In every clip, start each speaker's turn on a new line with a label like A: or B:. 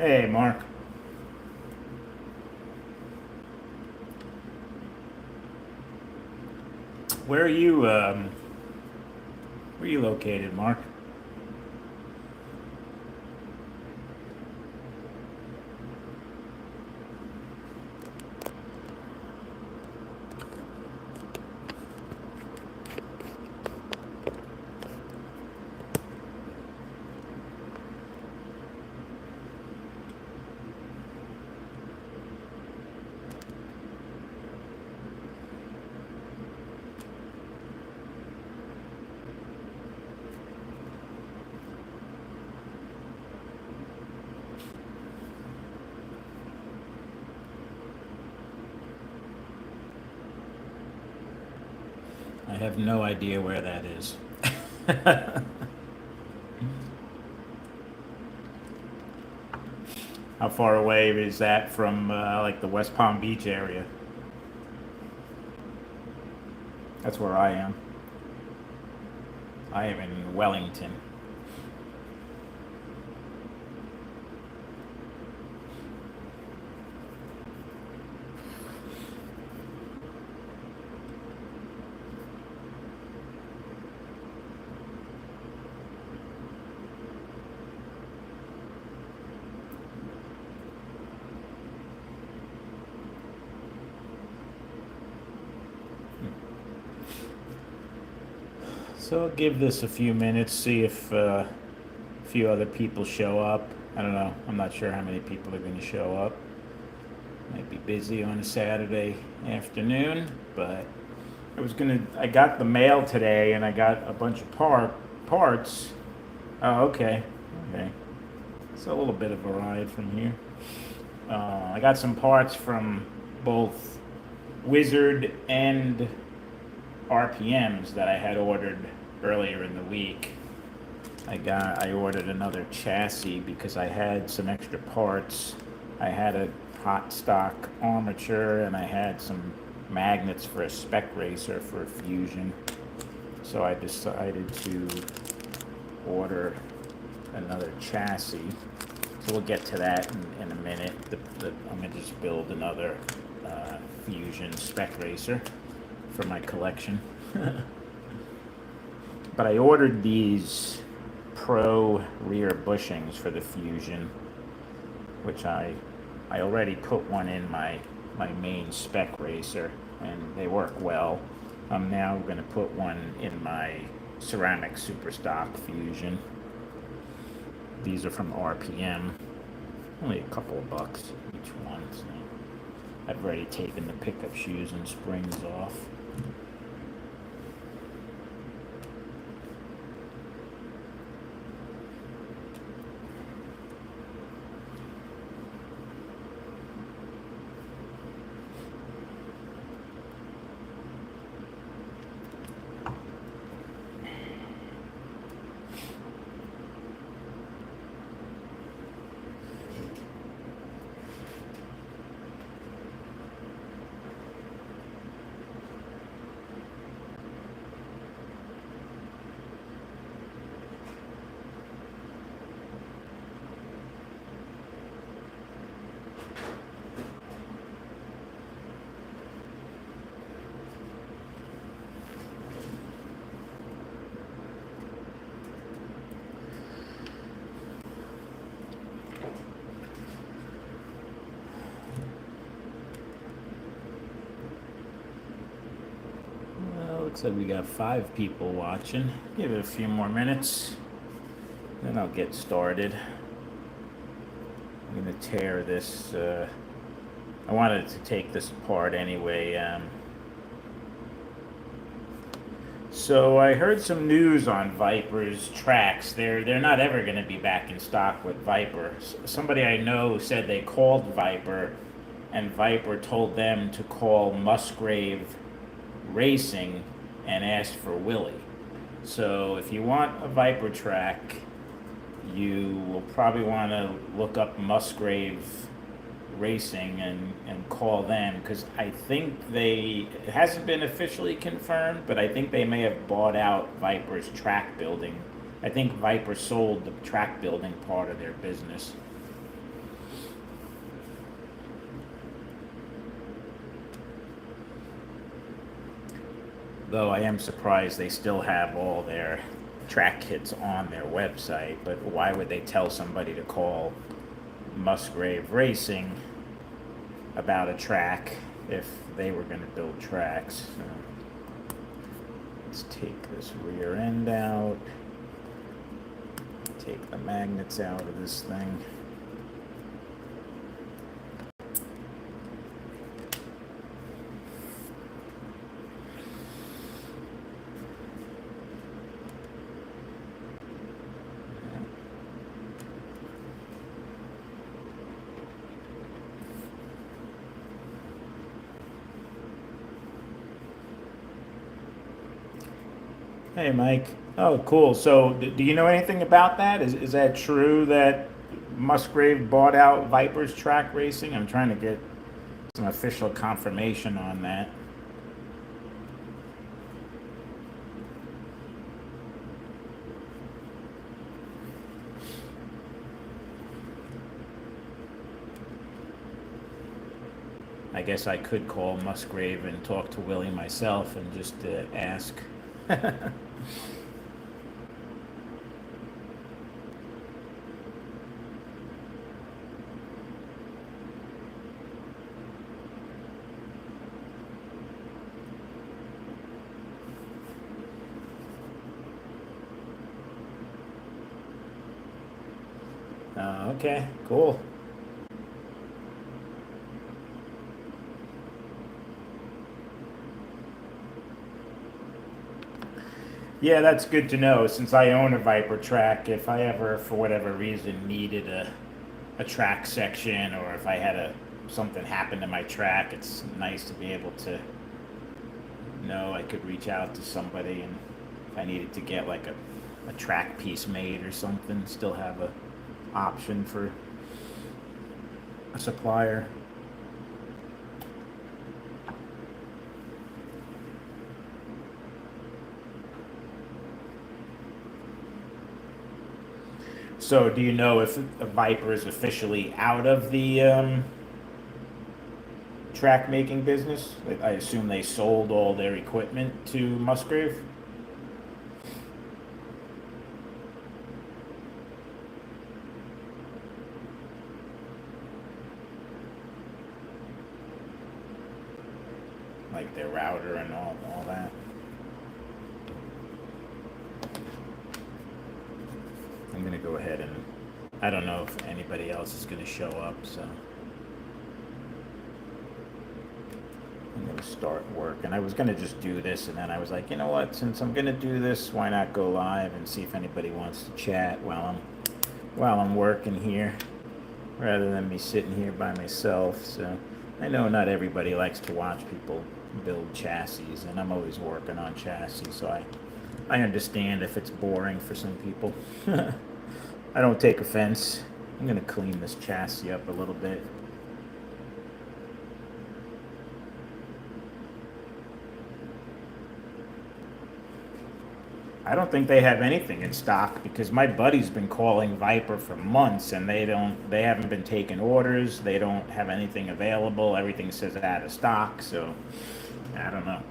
A: Hey, Mark. Where are you? Where are you located, Mark? I have no idea where that is. How far away is that from like the West Palm Beach area? That's where I am. I am in Wellington. So I'll give this a few minutes, see if a few other people show up. I don't know. I'm not sure how many people are going to show up. Might be busy on a Saturday afternoon, but I got the mail today and I got a bunch of parts. Oh, okay. Okay. It's a little bit of a ride from here. I got some parts from both Wizard and RPMs that I had ordered earlier in the week. I ordered another chassis because I had some extra parts. I had a hot stock armature and I had some magnets for a spec racer for a Fusion. So I decided to order another chassis. So we'll get to that in a minute. I'm going to just build another Fusion spec racer for my collection. But I ordered these Pro rear bushings for the Fusion, which I already put one in my main spec racer, and they work well. I'm now going to put one in my ceramic super stock Fusion. These are from RPM, only a couple of bucks each one. So I've already taken the pickup shoes and springs off. Looks like we got 5 people watching. Give it a few more minutes, then I'll get started. I'm gonna tear this. I wanted to take this apart anyway. So I heard some news on Viper's tracks. They're not ever going to be back in stock with Viper. Somebody I know said they called Viper, and Viper told them to call Musgrave Racing and asked for Willie. So if you want a Viper track, you will probably want to look up Musgrave Racing and call them, because I think it hasn't been officially confirmed, but I think they may have bought out Viper's track building. I think Viper sold the track building part of their business. Though I am surprised they still have all their track kits on their website, but why would they tell somebody to call Musgrave Racing about a track if they were going to build tracks? So let's take this rear end out, take the magnets out of this thing. Hey, Mike. Oh, cool. So, do you know anything about that? Is that true that Musgrave bought out Viper's track racing? I'm trying to get some official confirmation on that. I guess I could call Musgrave and talk to Willie myself and just ask. Okay, cool. Yeah, that's good to know. Since I own a Viper track, if I ever, for whatever reason, needed a track section, or if I had something happen to my track, it's nice to be able to know I could reach out to somebody, and if I needed to get like a track piece made or something, still have a option for a supplier. So, do you know if the Viper is officially out of the track making business? I assume they sold all their equipment to Musgrave. Like their router and all that. I'm gonna go ahead and I don't know if anybody else is gonna show up, so I'm gonna start work. And I was gonna just do this, and then I was like, you know what? Since I'm gonna do this, why not go live and see if anybody wants to chat while I'm working here, rather than me sitting here by myself. So I know not everybody likes to watch people build chassis, and I'm always working on chassis, so I understand if it's boring for some people. I don't take offense. I'm gonna clean this chassis up a little bit. I don't think they have anything in stock because my buddy's been calling Viper for months and they haven't been taking orders. They don't have anything available. Everything says out of stock, so I don't know.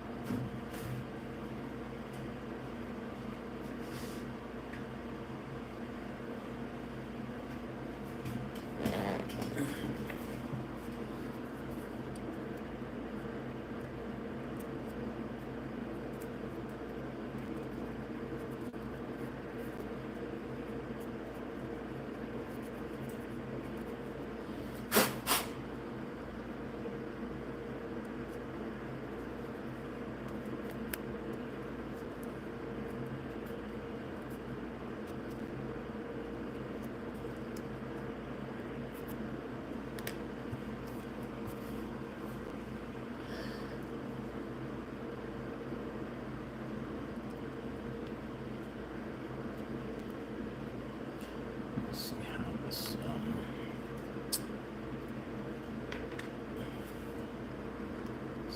A: Let's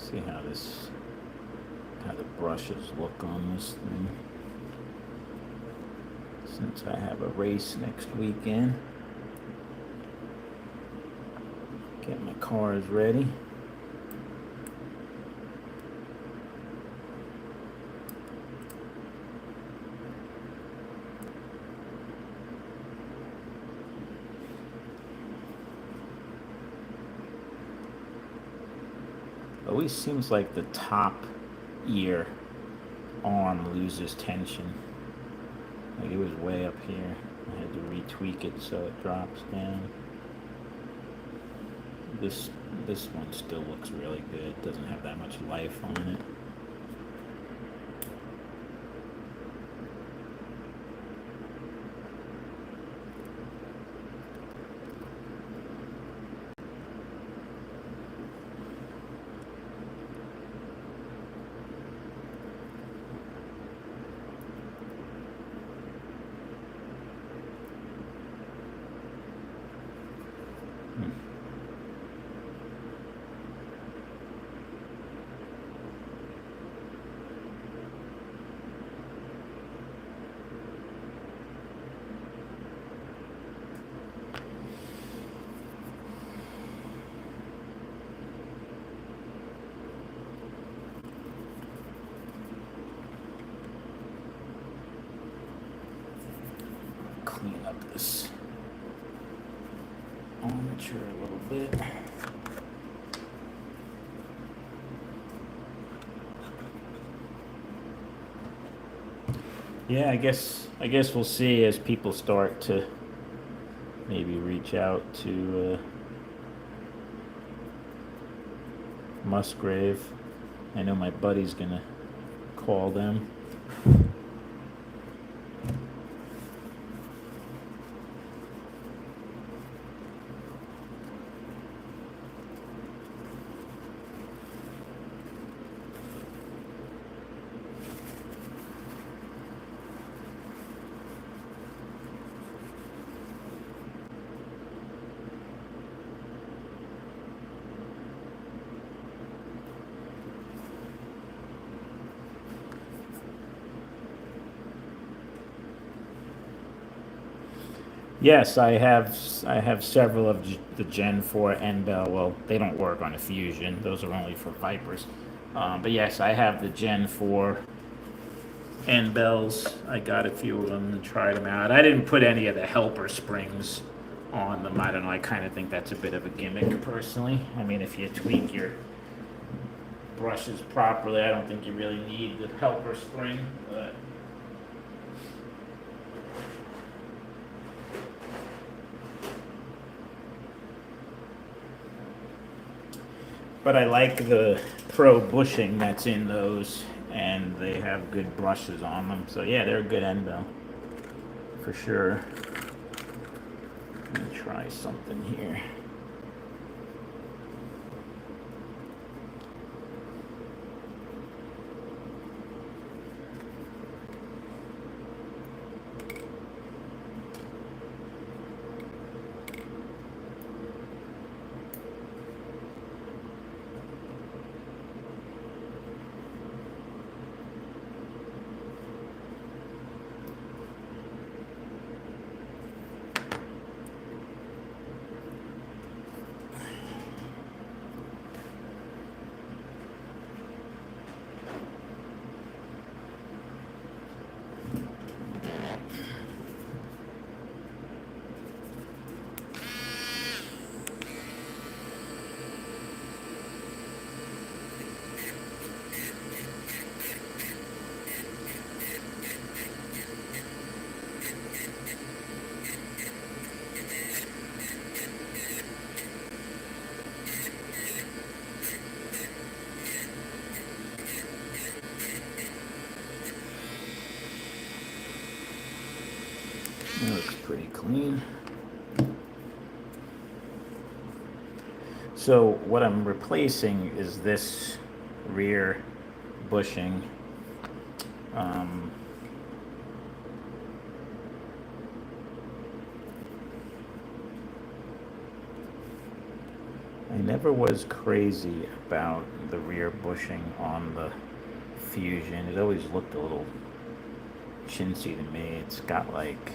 A: see how this see how the brushes look on this thing. Since I have a race next weekend, get my cars ready. always seems like the top ear arm loses tension. Like it was way up here. I had to retweak it so it drops down. This one still looks really good. It doesn't have that much life on it. Clean up this armature a little bit. Yeah, I guess we'll see as people start to maybe reach out to Musgrave. I know my buddy's gonna call them. Yes, I have several of the Gen 4 N Bell. Well, they don't work on a Fusion; those are only for Vipers. But yes, I have the Gen 4 N Bells. I got a few of them and tried them out. I didn't put any of the helper springs on them. I don't know. I kind of think that's a bit of a gimmick, personally. I mean, if you tweak your brushes properly, I don't think you really need the helper spring. But I like the Pro bushing that's in those, and they have good brushes on them. So yeah, they're a good end bell, for sure. Let me try something here. That looks pretty clean. So what I'm replacing is this rear bushing. I never was crazy about the rear bushing on the Fusion. It always looked a little chintzy to me. It's got like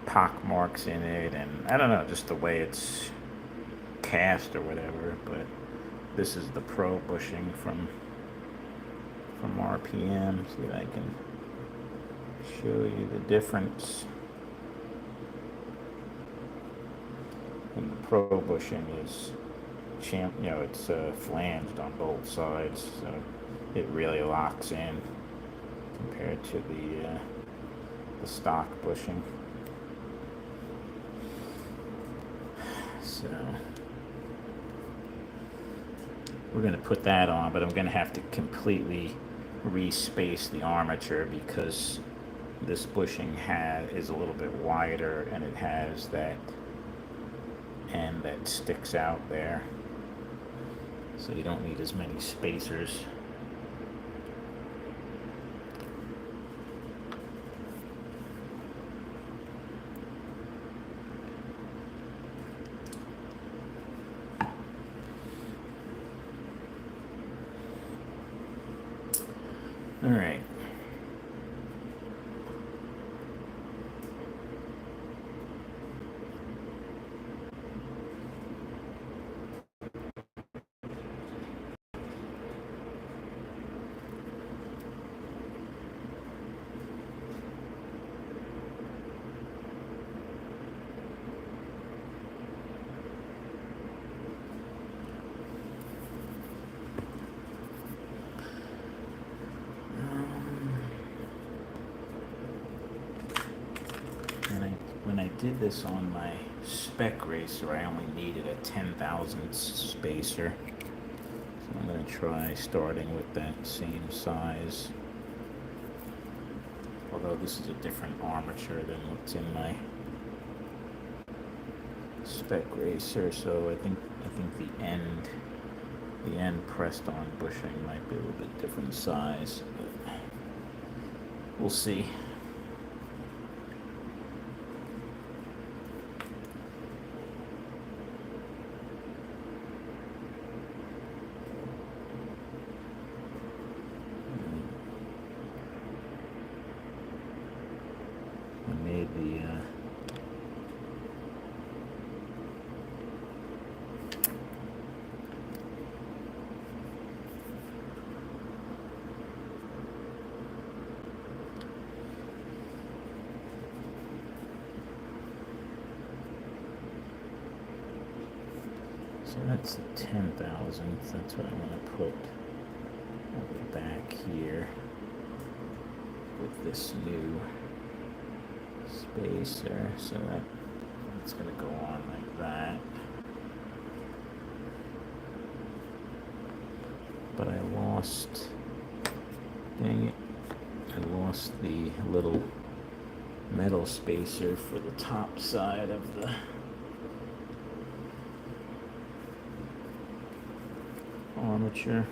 A: pock marks in it, and I don't know, just the way it's cast or whatever. But this is the Pro bushing from RPM. See if I can show you the difference. And the Pro bushing is it's flanged on both sides, so it really locks in compared to the stock bushing. So we're going to put that on, but I'm going to have to completely respace the armature because this bushing is a little bit wider, and it has that end that sticks out there, so you don't need as many spacers. All right. When I did this on my spec racer, I only needed a 10,000 spacer. So I'm going to try starting with that same size. Although this is a different armature than what's in my spec racer, so I think the end pressed on bushing might be a little bit different size, but we'll see. So that's the 10,000th. That's what I want to put on the back here with this new spacer. So that's going to go on like that. But I lost, dang it, I lost the little metal spacer for the top side of the armature.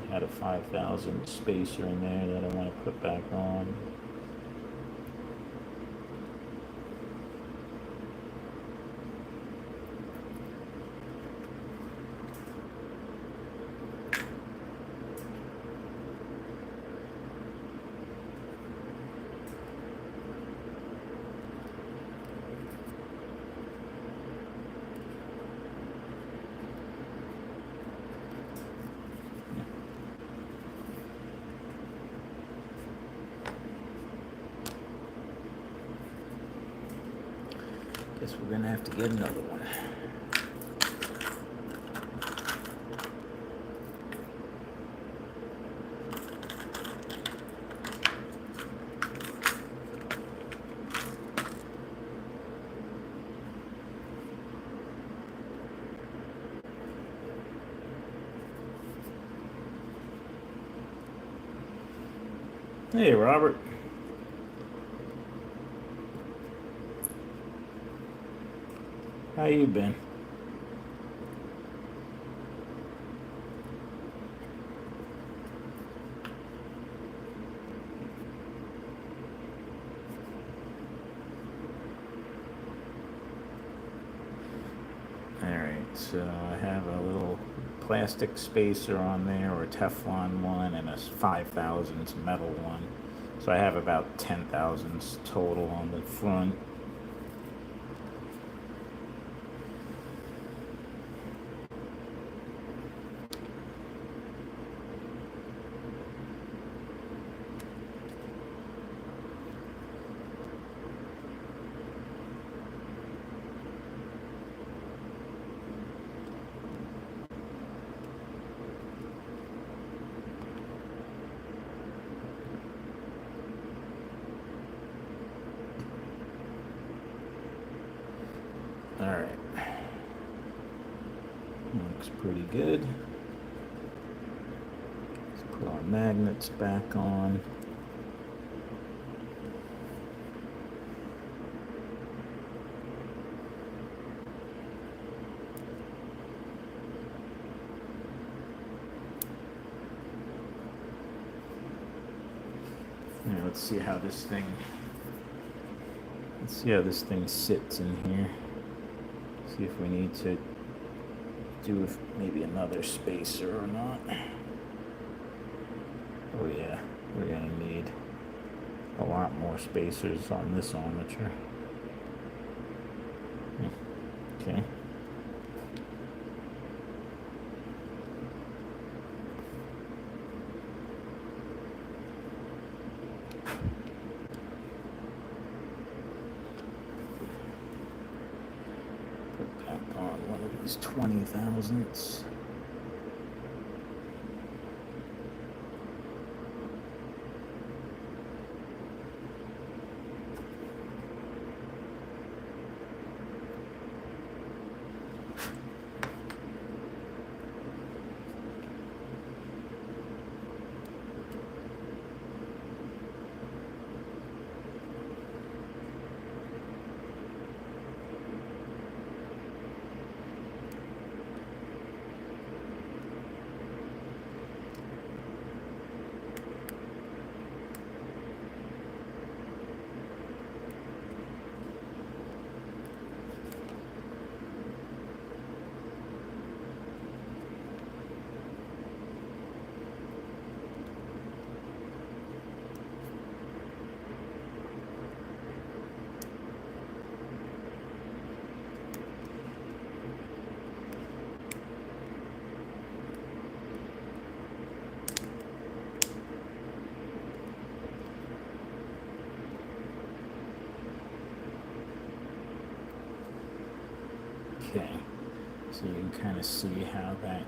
A: I had a 5,000 spacer in there that I want to put back on. Guess we're gonna have to get another one. Hey, Robert. How you been? Alright, so I have a little plastic spacer on there, or a Teflon one, and a 5,000 metal one. So I have about 10,000 total on the front. pretty good. Let's put our magnets back on. Now let's see how this thing sits in here. See if we need to do maybe another spacer or not. Oh yeah, we're gonna need a lot more spacers on this armature. Okay. Put that on one of these 20,000ths. Okay, so you can kind of see how that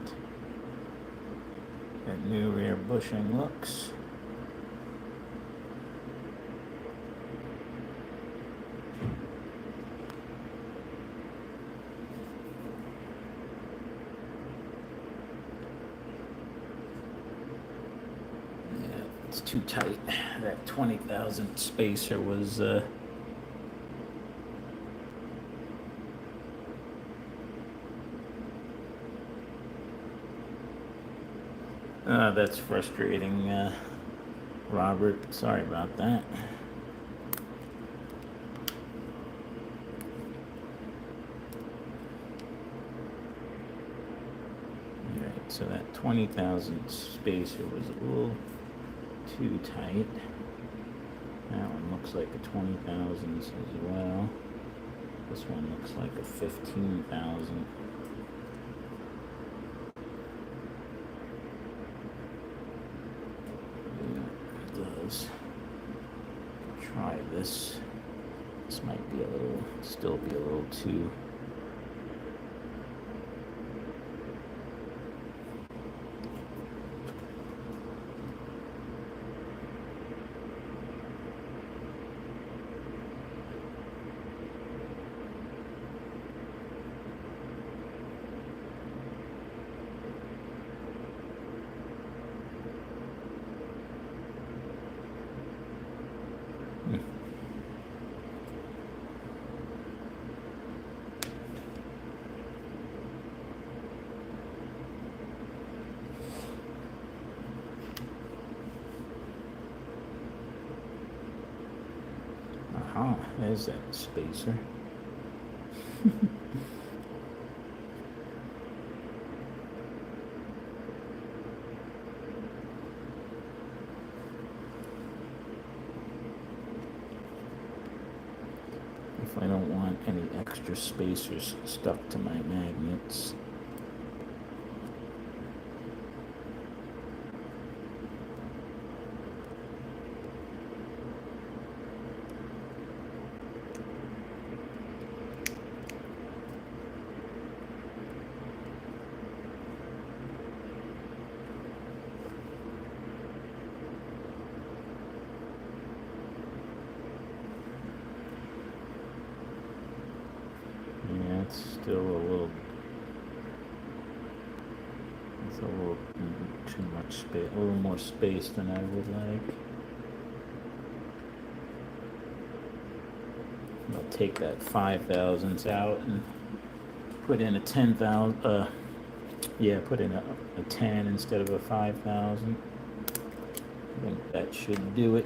A: new rear bushing looks. Yeah, it's too tight. That 20,000 spacer was that's frustrating, Robert. Sorry about that. Alright, so that 20,000 spacer was a little too tight. That one looks like a 20,000 as well. This one looks like a 15,000. Try this. This might be still be a little too. Aha, there's that spacer. If I don't want any extra spacers stuck to my magnets. Still a little a little too much space, a little more space than I would like. I'll take that 5,000s out and put in a 10,000. Yeah, put in a 10 instead of a 5,000. I think that should do it.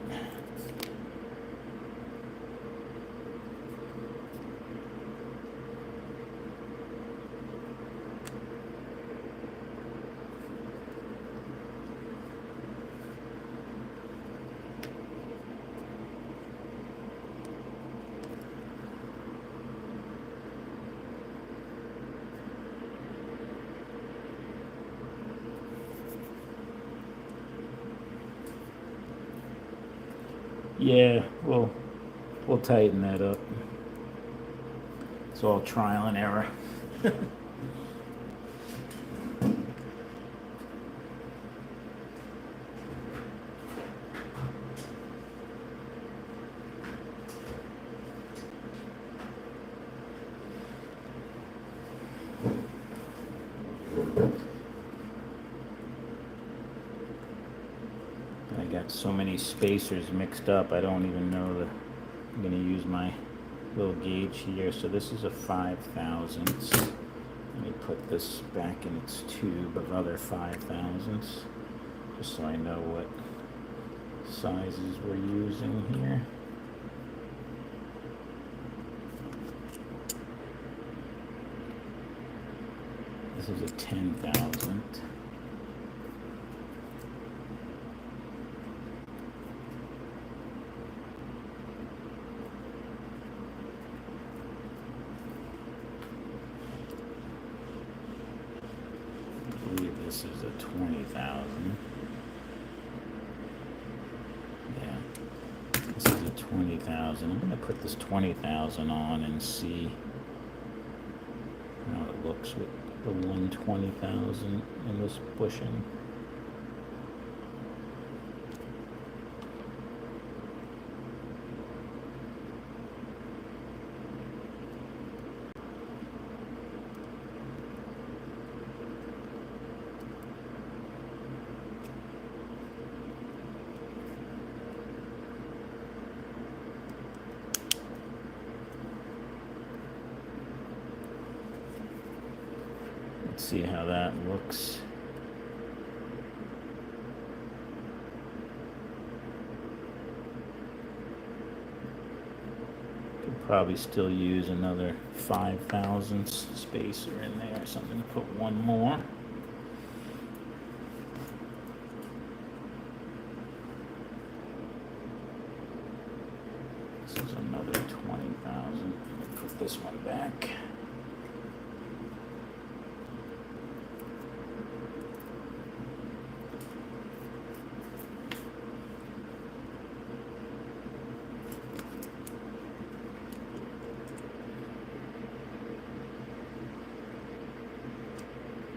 A: Yeah, we'll tighten that up. It's all trial and error. I got so many spacers mixed up, I don't even know that I'm going to use my little gauge here. So this is a 5,000ths. Let me put this back in its tube of other 5,000ths, just so I know what sizes we're using here. This is a 10,000th. This is a 20,000. Yeah, this is a 20,000. I'm going to put this 20,000 on and see how it looks with the 120,000 in this bushing. Let's see how that looks. Could probably still use another 5,000ths spacer in there, so I'm going to put one more. This is another 20,000. Put this one back.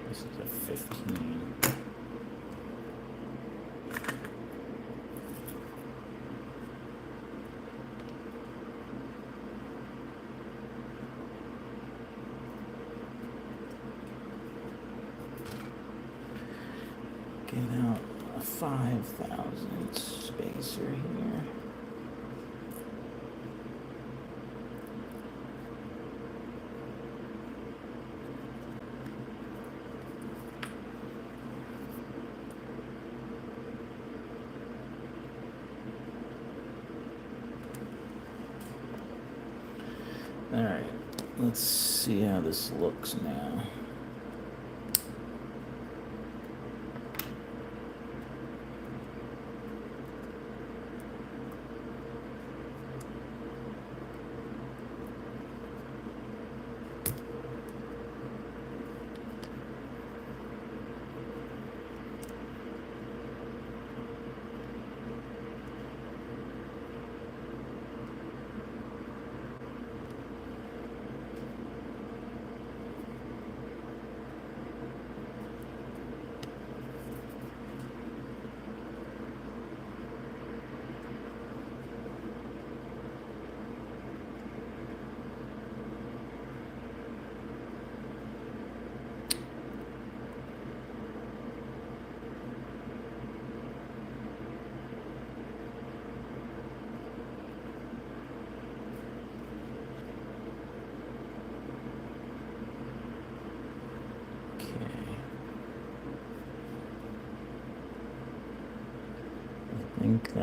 A: This is a 15. Get out a 5,000 spacer here. All right, let's see how this looks now.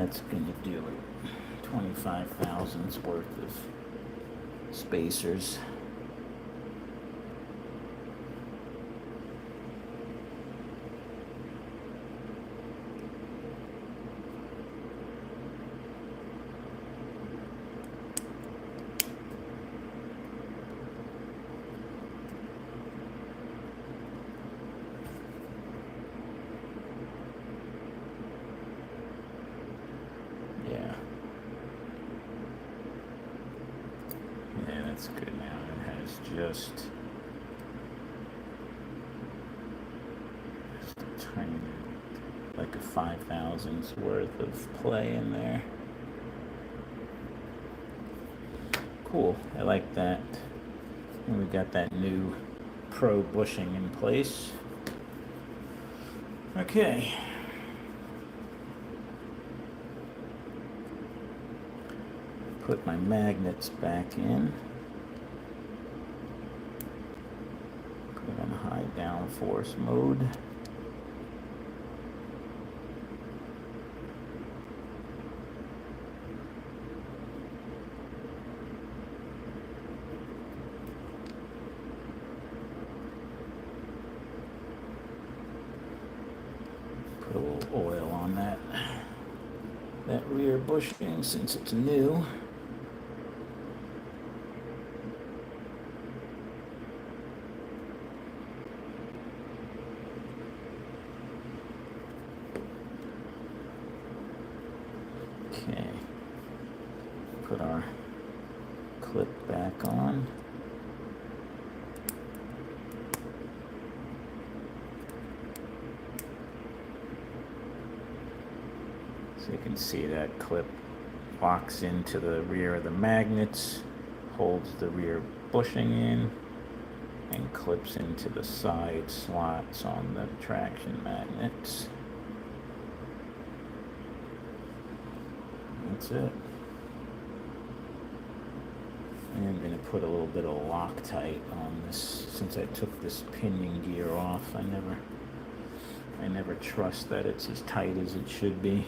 A: that's going to do it. 25 thousandths worth of spacers. That's good now. It has just a tiny, like a 5 thousandths worth of play in there. Cool. I like that. And we got that new Pro bushing in place. Okay. Put my magnets back in. High downforce mode. Put a little oil on that rear bushing since it's new. Okay, put our clip back on. So you can see that clip locks into the rear of the magnets, holds the rear bushing in, and clips into the side slots on the traction magnets. That's it. And I'm going to put a little bit of Loctite on this. Since I took this pinion gear off, I never trust that it's as tight as it should be.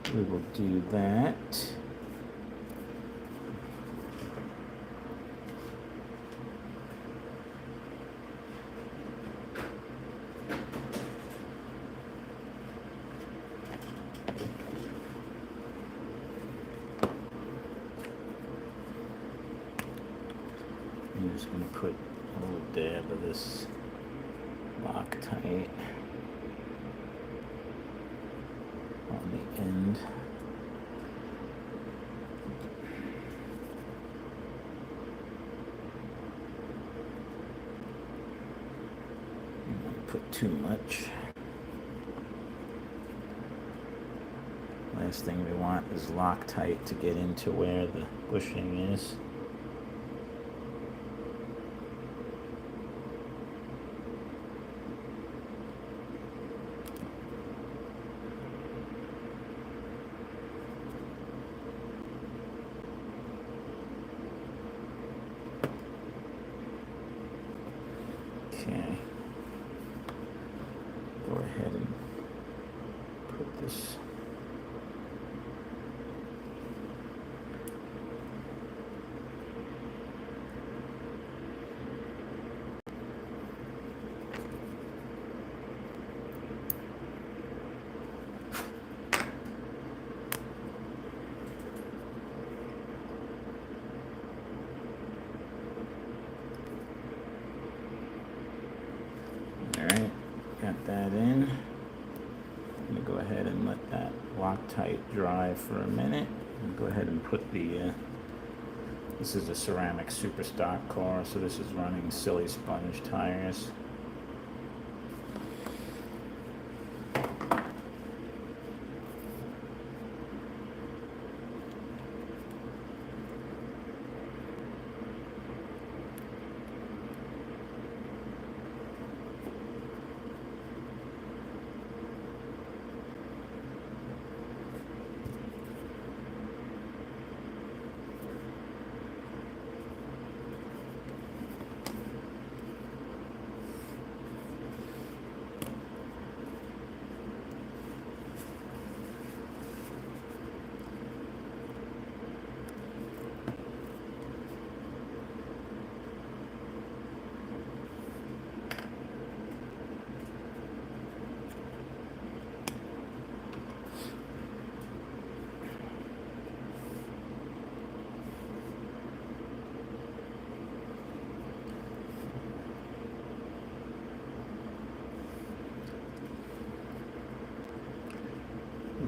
A: So we will do that. I'm just going to put a little dab of this Loctite on the end. Don't put too much. Last thing we want is Loctite to get into where the bushing is. Okay, go ahead and put this Alright, got that in. I'm going to go ahead and let that Loctite dry for a minute. And go ahead and put the, this is a ceramic Superstock car, so this is running silly sponge tires.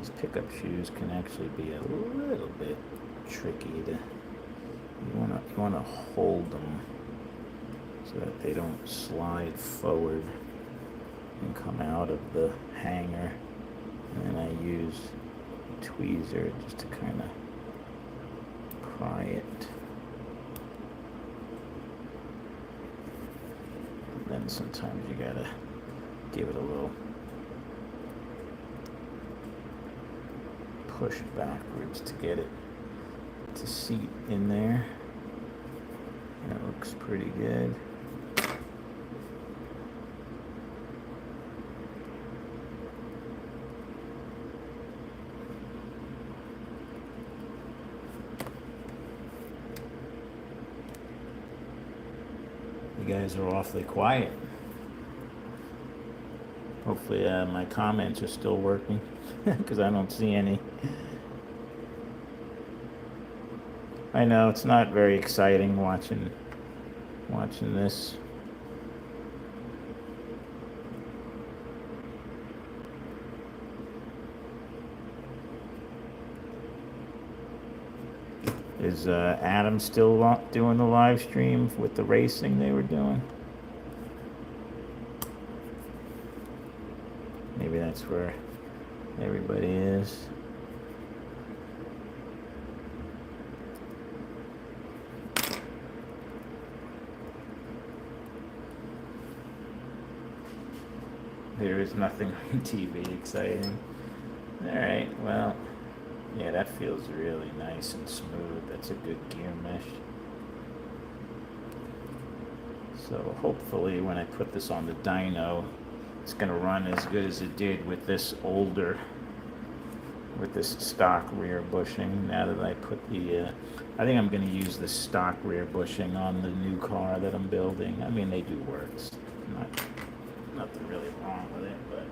A: These pickup shoes can actually be a little bit tricky to. You wanna hold them so that they don't slide forward and come out of the hanger. And I use a tweezer just to kind of pry it. And then sometimes you gotta give it a little push backwards to get it to seat in there. That looks pretty good. You guys are awfully quiet. Hopefully my comments are still working because I don't see any. I know it's not very exciting watching this. Is Adam still doing the live stream with the racing they were doing? Maybe that's where everybody is. There is nothing on TV exciting. Alright, well, yeah, that feels really nice and smooth. That's a good gear mesh. So hopefully when I put this on the dyno, it's going to run as good as it did with this stock rear bushing. Now that I put I think I'm going to use the stock rear bushing on the new car that I'm building. I mean, they do work. It's nothing really wrong with it, but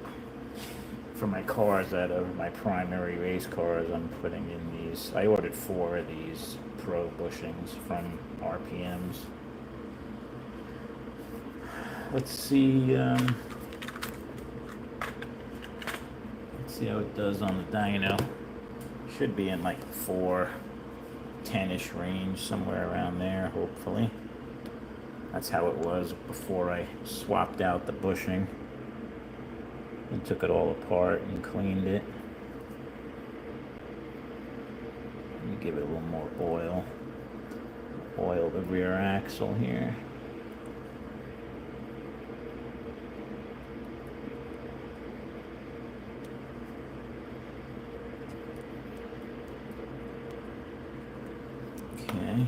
A: for my cars that are my primary race cars, I'm putting in these. I ordered 4 of these Pro bushings from RPMs. Let's see how it does on the dyno. Should be in like 410-ish range, somewhere around there, hopefully. That's how it was before I swapped out the bushing and took it all apart and cleaned it. Let me give it a little more oil. Oil the rear axle here. Okay.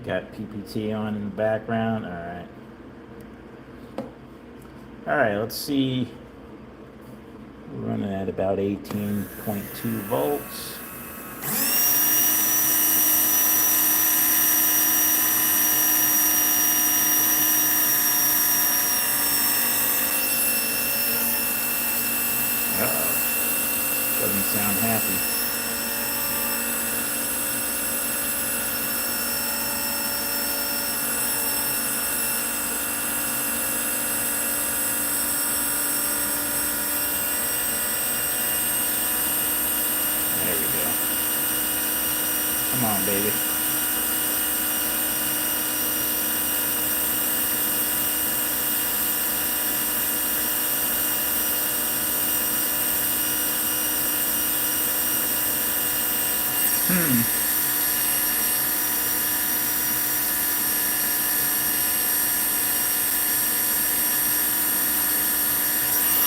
A: Got PPT on in the background. All right, let's see. We're running at about 18.2 volts. Uh-oh. Doesn't sound happy. Come on, baby.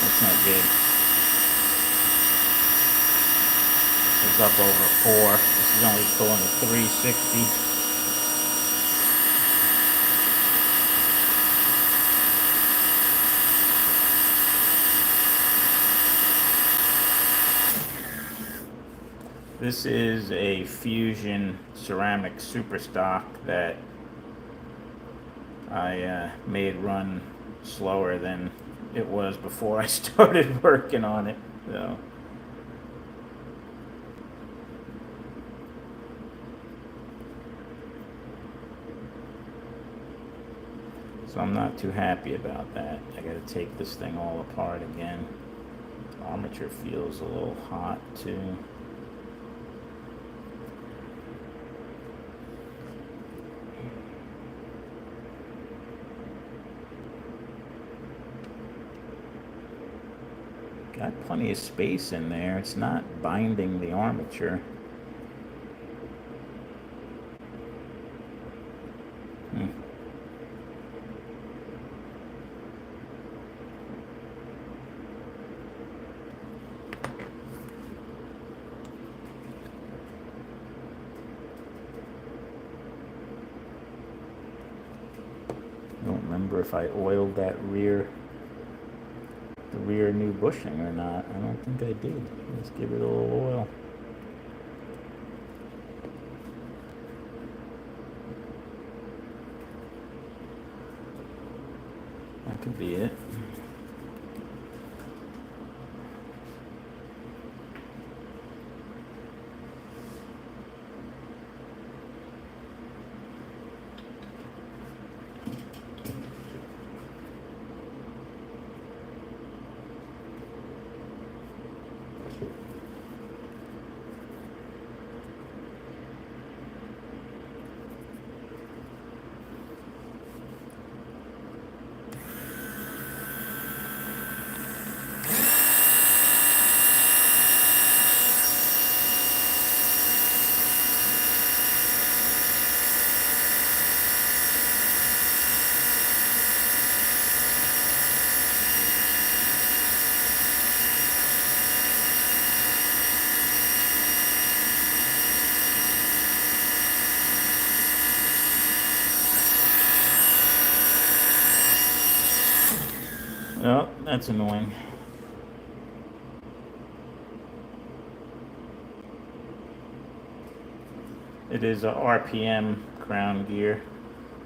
A: That's not good. It's up over 4. This is only pulling a 360. This is a Fusion ceramic super stock that I made run slower than it was before I started working on it. So So I'm not too happy about that. I gotta take this thing all apart again. The armature feels a little hot too. Got plenty of space in there. It's not binding the armature. I don't remember if I oiled that the rear new bushing or not. I don't think I did. Let's give it a little oil. That could be it. Oh, that's annoying. It is a RPM crown gear.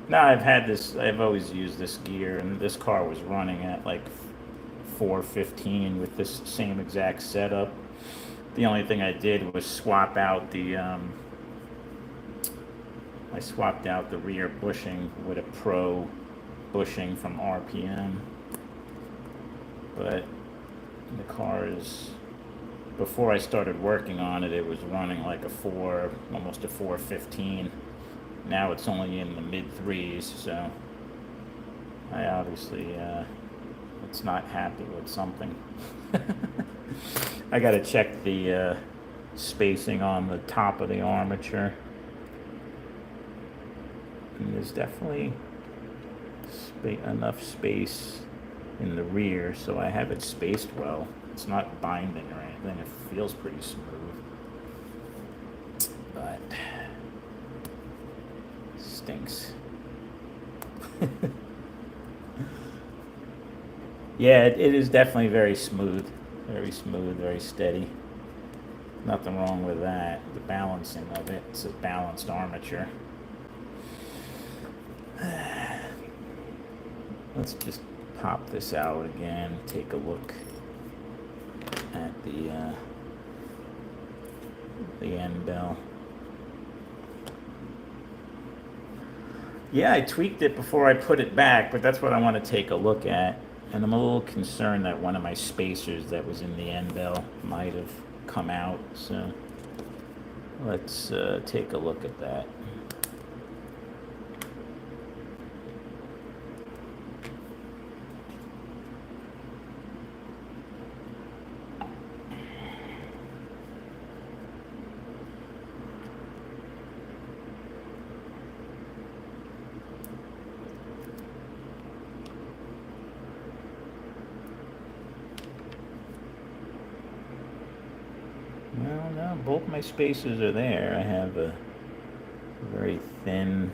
A: Now I've always used this gear, and this car was running at like 415 with this same exact setup. The only thing I did was swap out the rear bushing with a Pro bushing from RPM. But the car is, before I started working on it, it was running like almost a 415. Now it's only in the mid threes, so I obviously, it's not happy with something. I gotta check the spacing on the top of the armature. And there's definitely enough space in the rear, so I have it spaced well. It's not binding or anything. It feels pretty smooth, but stinks. Yeah, it is definitely very smooth, very steady. Nothing wrong with that. The balancing of it, it's a balanced armature. Let's just pop this out again, take a look at the end bell. Yeah, I tweaked it before I put it back, but that's what I want to take a look at. And I'm a little concerned that one of my spacers that was in the end bell might have come out, so let's take a look at that. Well, no, both my spacers are there. I have a very thin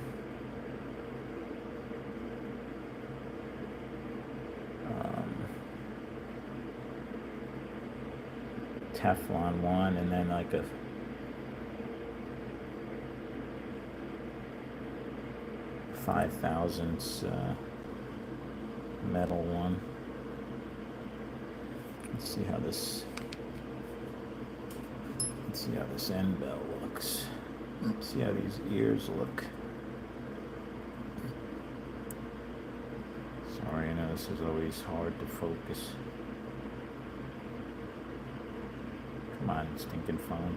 A: Teflon one, and then like a five thousandths metal one. Let's see how this end bell looks. Let's see how these ears look. This is always hard to focus. Come on, stinking phone.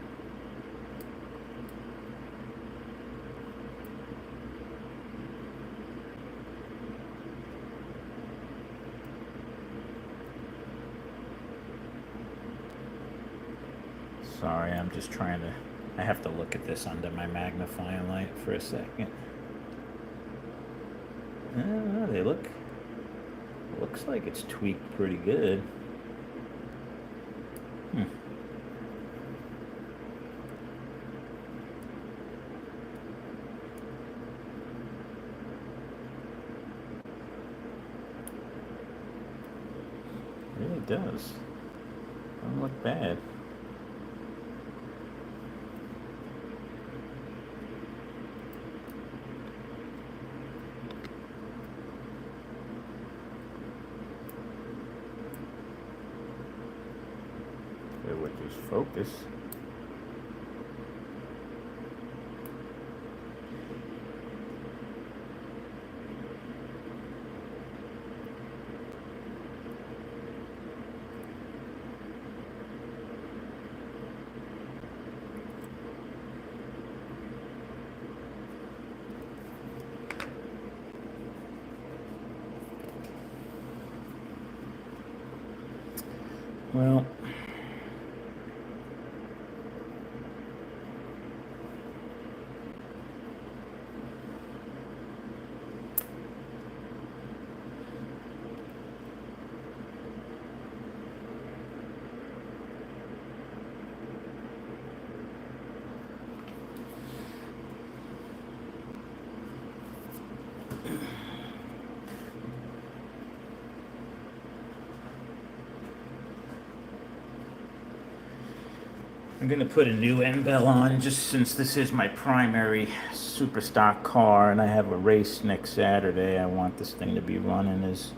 A: Sorry, I'm just trying to... I have to look at this under my magnifying light for a second. They look... Looks like it's tweaked pretty good. It really does. Doesn't look bad. With this focus. Well, I'm gonna put a new end bell on just since this is my primary super stock car and I have a race next Saturday. I want this thing to be running as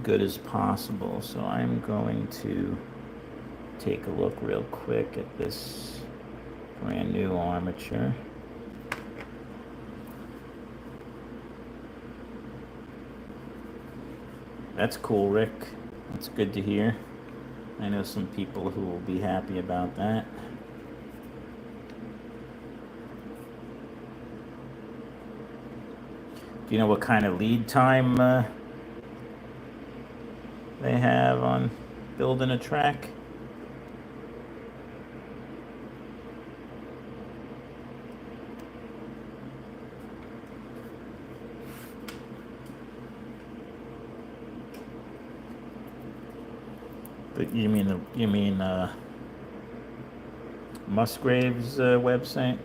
A: good as possible. So I'm going to take a look real quick at this brand new armature. That's cool, Rick. That's good to hear. I know some people who will be happy about that. Do you know what kind of lead time they have on building a track? But you mean Musgrave's website?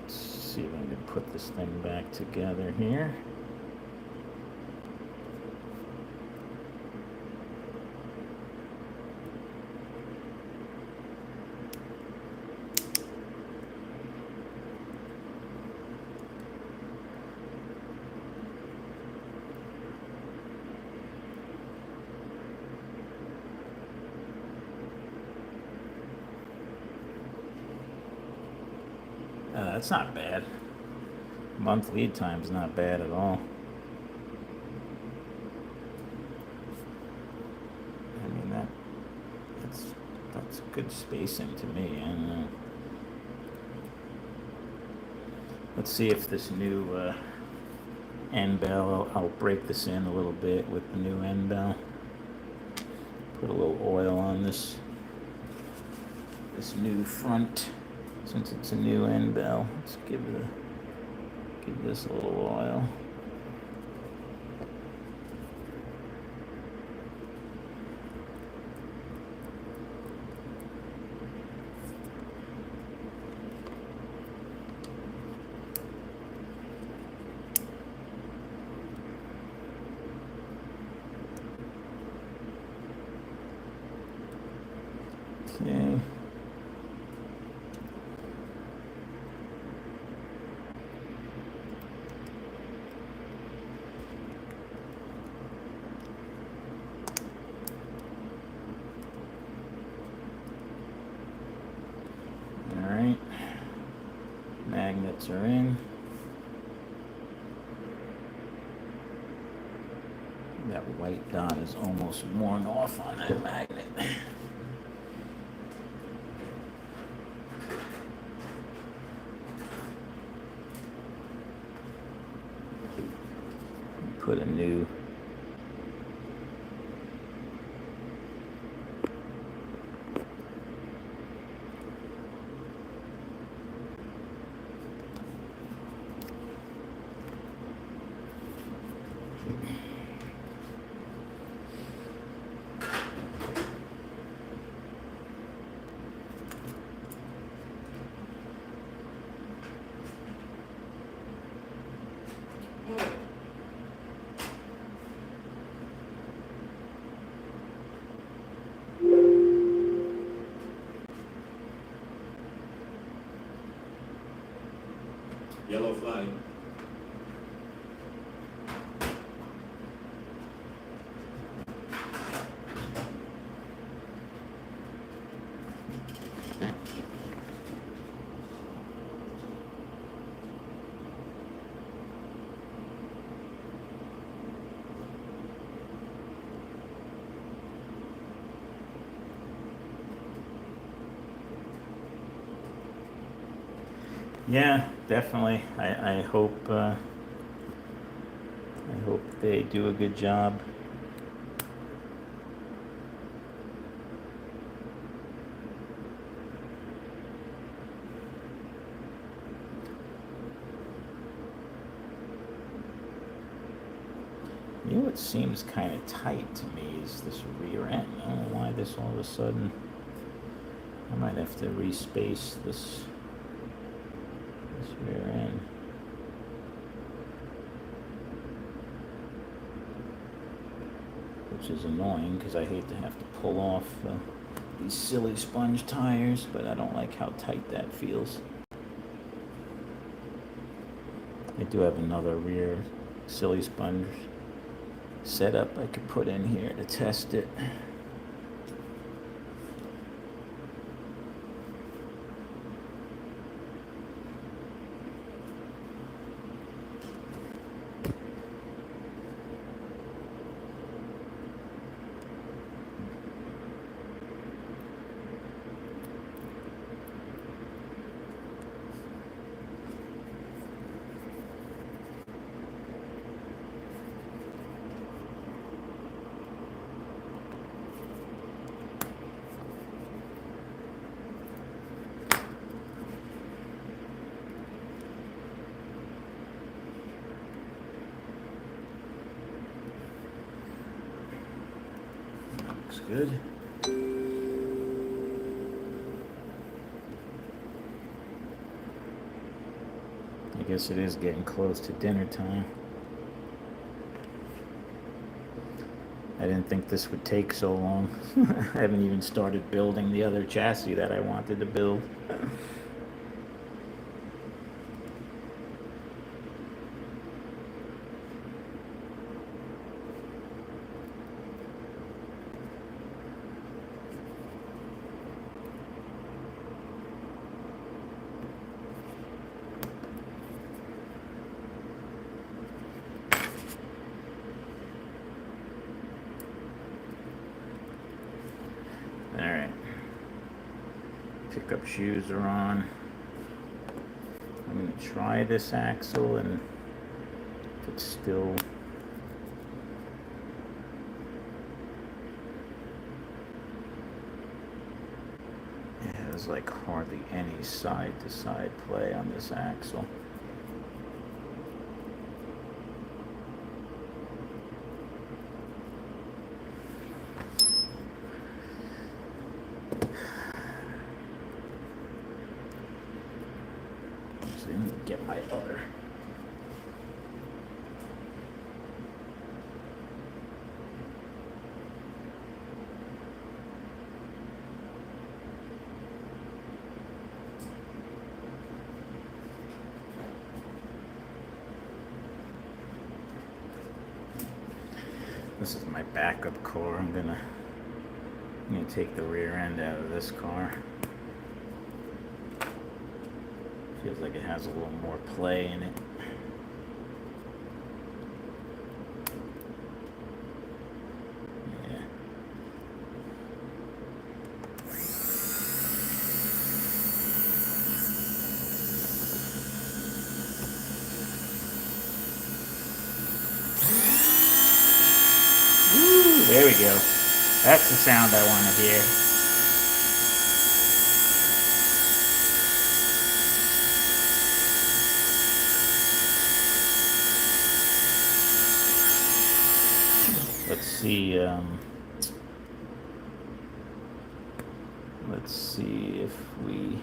A: See if I can put this thing back together here. That's not bad. Month lead time's not bad at all. I mean that's good spacing to me. I don't know. Let's see if this new end bell. I'll break this in a little bit with the new end bell. Put a little oil on this new front. Since it's a new end bell, let's give this a little oil. Okay. bolts are in. That white dot is almost worn off on that magnet. Put a new
B: Yellow flag.
A: Yeah, definitely. I hope they do a good job. You know what seems kind of tight to me is this rear end. I don't know why this all of a sudden. I might have to respace this rear end. Which is annoying because I hate to have to pull off these silly sponge tires, but I don't like how tight that feels. I do have another rear silly sponge setup I could put in here to test it. Looks good. I guess it is getting close to dinner time. I didn't think this would take so long. I haven't even started building the other chassis that I wanted to build. Alright. Pickup shoes are on. I'm going to try this axle, and if it's still... Yeah, there's like hardly any side-to-side play on this axle. Get my other. This is my backup car. I'm gonna take the rear end out of this car. Feels like it has a little more play in it. Yeah. Woo, there we go. That's the sound I want to hear. Let's see. Let's see if we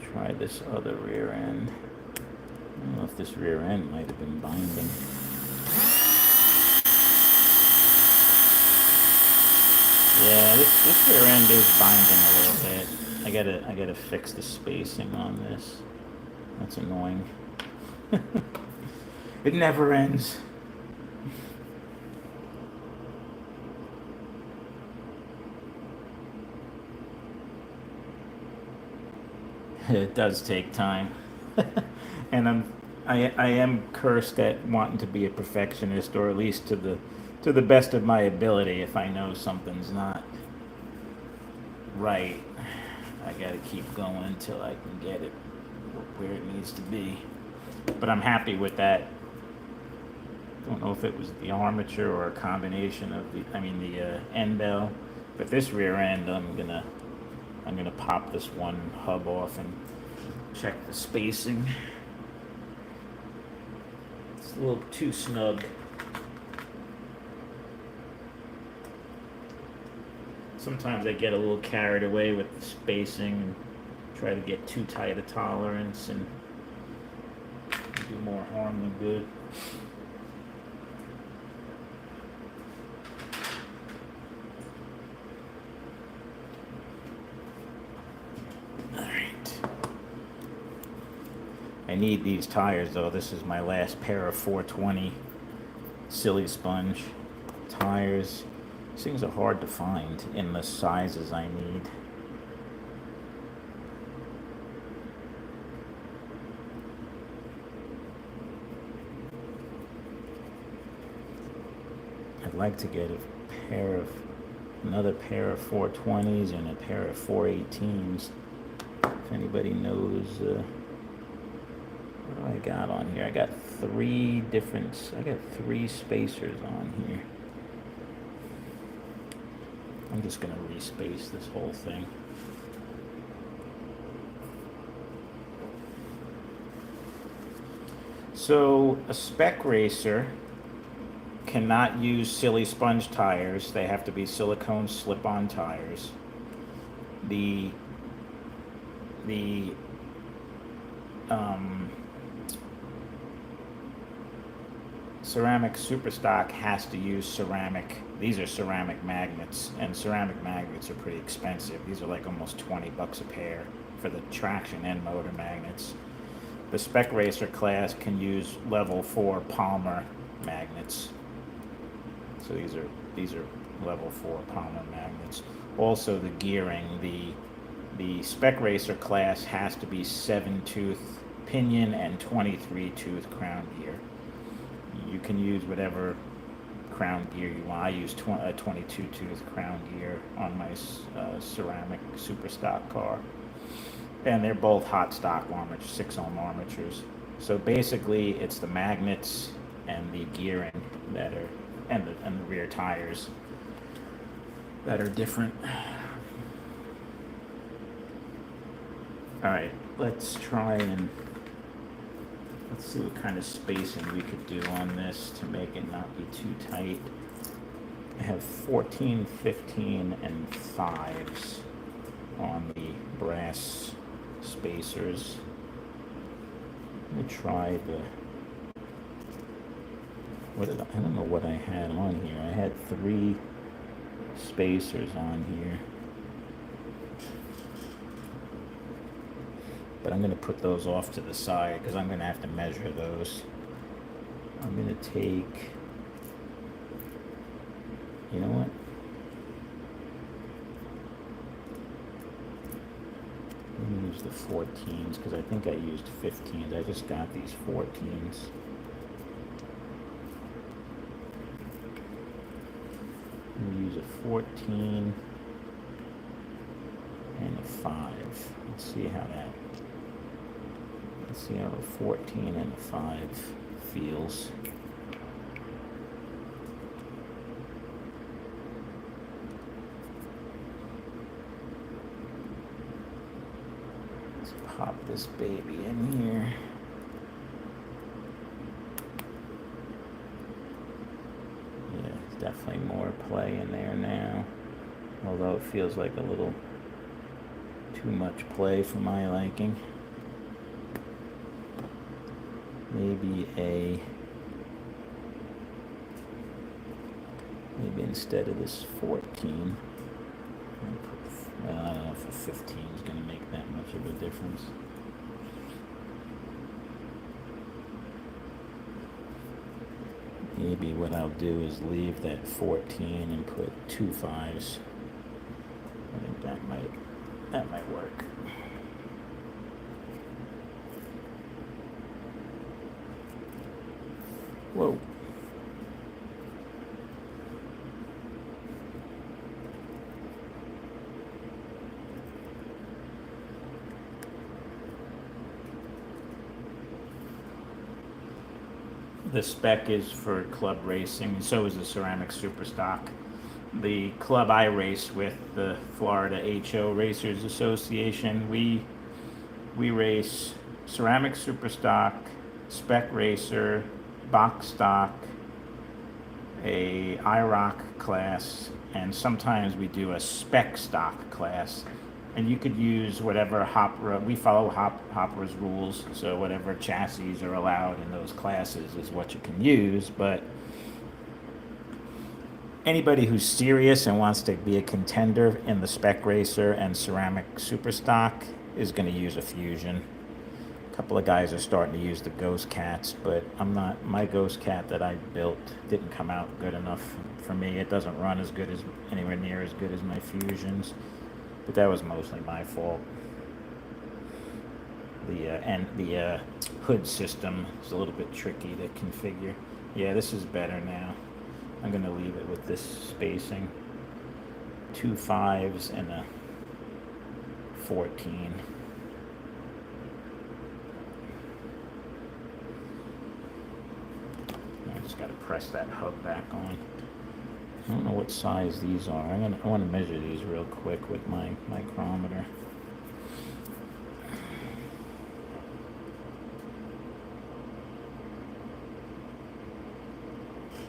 A: try this other rear end. I don't know if this rear end might have been binding. Yeah, this rear end is binding a little bit. I gotta fix the spacing on this. That's annoying. It never ends. It does take time. And I am cursed at wanting to be a perfectionist, or at least to the best of my ability. If I know something's not right, I gotta keep going until I can get it where it needs to be. But I'm happy with that. Don't know if it was the armature or a combination of the end bell. But this rear end, I'm gonna pop this one hub off and check the spacing. It's a little too snug. Sometimes I get a little carried away with the spacing and try to get too tight a tolerance and do more harm than good. I need these tires though. This is my last pair of 420 silly sponge tires. These things are hard to find in the sizes I need. I'd like to get another pair of 420s and a pair of 418s. If anybody knows what do I got on here? I got three spacers on here. I'm just gonna respace this whole thing. So a spec racer cannot use silly sponge tires. They have to be silicone slip-on tires. The ceramic superstock has to use ceramic. These are ceramic magnets, and ceramic magnets are pretty expensive. These are like almost $20 a pair for the traction and motor magnets. The spec racer class can use level 4 Palmer magnets. So these are level 4 Palmer magnets. Also the gearing, the spec racer class has to be 7-tooth pinion and 23-tooth crown gear. You can use whatever crown gear you want. I use a 22-tooth crown gear on my ceramic super stock car. And they're both hot stock armatures, 6-ohm armatures. So basically it's the magnets and the gearing that are, and the rear tires that are different. Alright, let's see what kind of spacing we could do on this to make it not be too tight. I have 14, 15, and 5s on the brass spacers. Let me try I don't know what I had on here. I had 3 spacers on here. But I'm going to put those off to the side because I'm going to have to measure those. I'm going to take, you know what? the 14s because I think I used 15s. I just got these 14s. We use a 14 and a 5. Let's see how a 14 and a 5 feels. Let's pop this baby in here. Yeah, there's definitely more play in there now, although it feels like a little too much play for my liking. Maybe instead of this 14, I don't know if a 15 is going to make that much of a difference. Maybe what I'll do is leave that 14 and put 2 5s. I think that might work. Whoa. The spec is for club racing, and so is the ceramic superstock. The club I race with, the Florida HO Racers Association, we race ceramic superstock, spec racer, box stock, a IROC class, and sometimes we do a spec stock class. And you could use whatever Hopra, we follow Hopra's rules, so whatever chassis are allowed in those classes is what you can use. But anybody who's serious and wants to be a contender in the spec racer and ceramic superstock is going to use a Fusion. A couple of guys are starting to use the Ghost Cats, but my Ghost Cat that I built didn't come out good enough for me. It doesn't run anywhere near as good as my Fusions. But that was mostly my fault. The hood system is a little bit tricky to configure. Yeah, this is better now. I'm gonna leave it with this spacing. 2 5s and a 14. I just gotta press that hub back on. I don't know what size these are. I want to measure these real quick with my micrometer.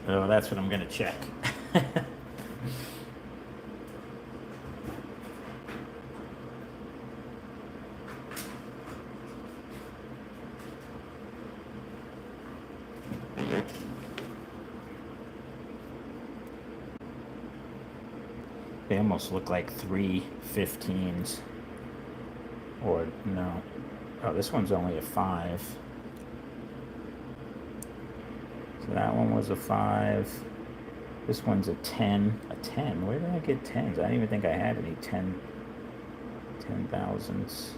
A: Oh, that's what I'm going to check. They almost look like 3 15s. Or, no. Oh, this one's only a 5. So that one was a 5. This one's a 10. A 10? Where did I get 10s? I didn't even think I had any 10,000s.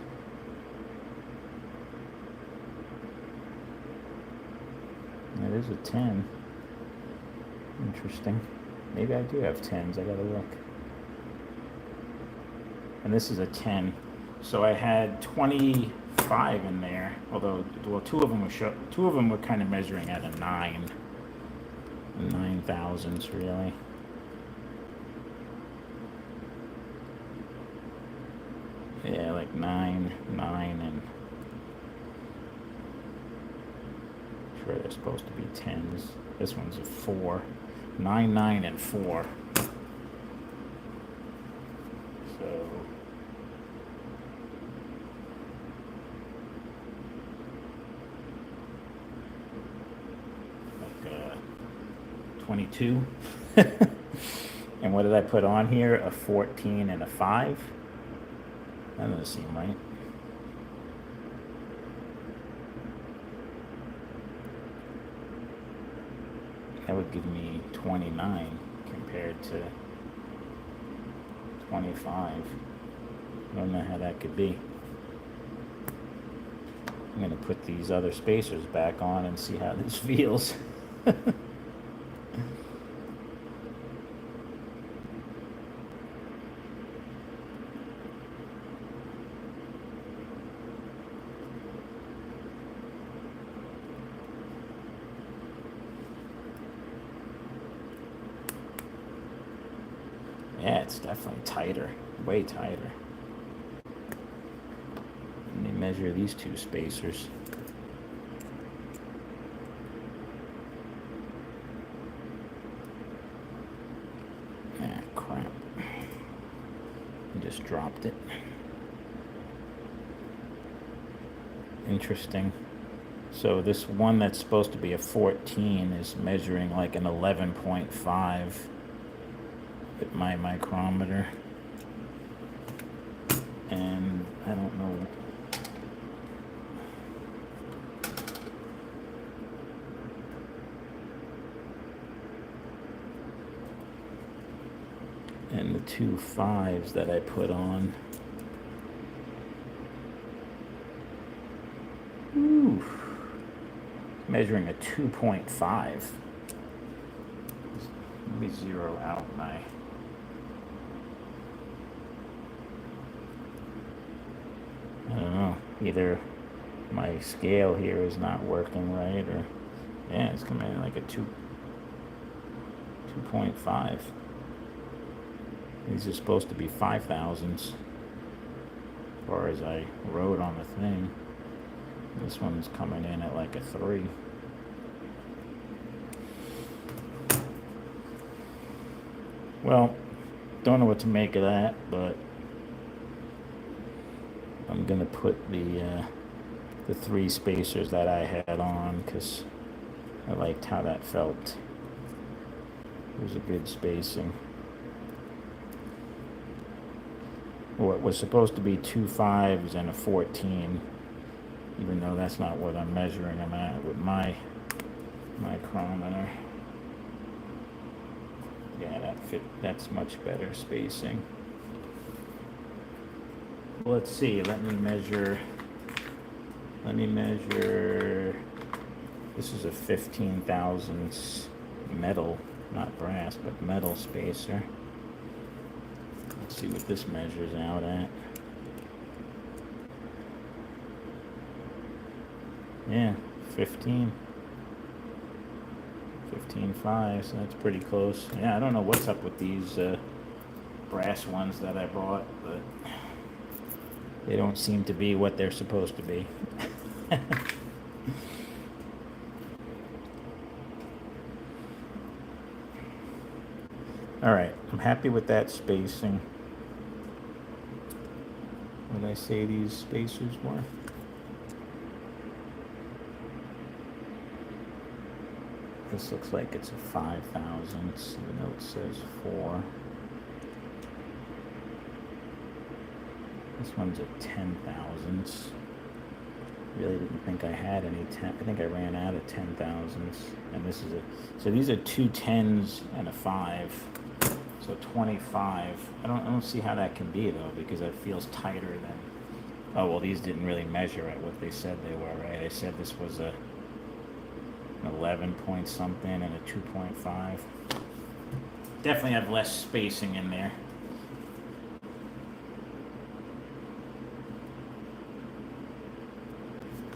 A: That is a 10. Interesting. Maybe I do have 10s. I gotta look. And this is a 10. So I had 25 in there, although, well, two of them were kind of measuring at a 9. 9,000s, really. Yeah, like 9, and I'm sure they're supposed to be 10s. This one's a 4. 9, 9, and 4. So like 22. And what did I put on here? A 14 and a 5? That doesn't seem right. That would give me 29 compared to 25. I don't know how that could be. I'm gonna put these other spacers back on and see how this feels. Yeah, it's definitely tighter, way tighter. Let me measure these two spacers. Ah, crap. I just dropped it. Interesting. So this one that's supposed to be a 14 is measuring like an 11.5 with my micrometer. And I don't know. And the two 5s that I put on. Ooh. Measuring a 2.5. Let me zero out my. I don't know. Either my scale here is not working right, or yeah, it's coming in like a 2.5. These are supposed to be 5,000s, as far as I wrote on the thing. This one's coming in at like a 3. Well, don't know what to make of that, but I'm gonna put the 3 spacers that I had on because I liked how that felt. It was a good spacing. Well, it was supposed to be 2 5s and a 14, even though that's not what I'm measuring them at with my micrometer. Yeah, that fit. That's much better spacing. Let's see. Let me measure. This is a 15 thousandths metal, not brass, but metal spacer. Let's see what this measures out at. Yeah, 15.5, so that's pretty close. Yeah, I don't know what's up with these brass ones that I bought, but they don't seem to be what they're supposed to be. All right, I'm happy with that spacing. What did I say these spacers were? This looks like it's a 5 thousandths. The note says 4. This one's a 10 thousandths. Really didn't think I had any 10. I think I ran out of 10 thousandths. And this is so these are 2 10s and a 5. So 25. I don't see how that can be though, because it feels tighter than. Oh well, these didn't really measure at what they said they were, right? They said this was an 11 point something and a 2.5. Definitely have less spacing in there.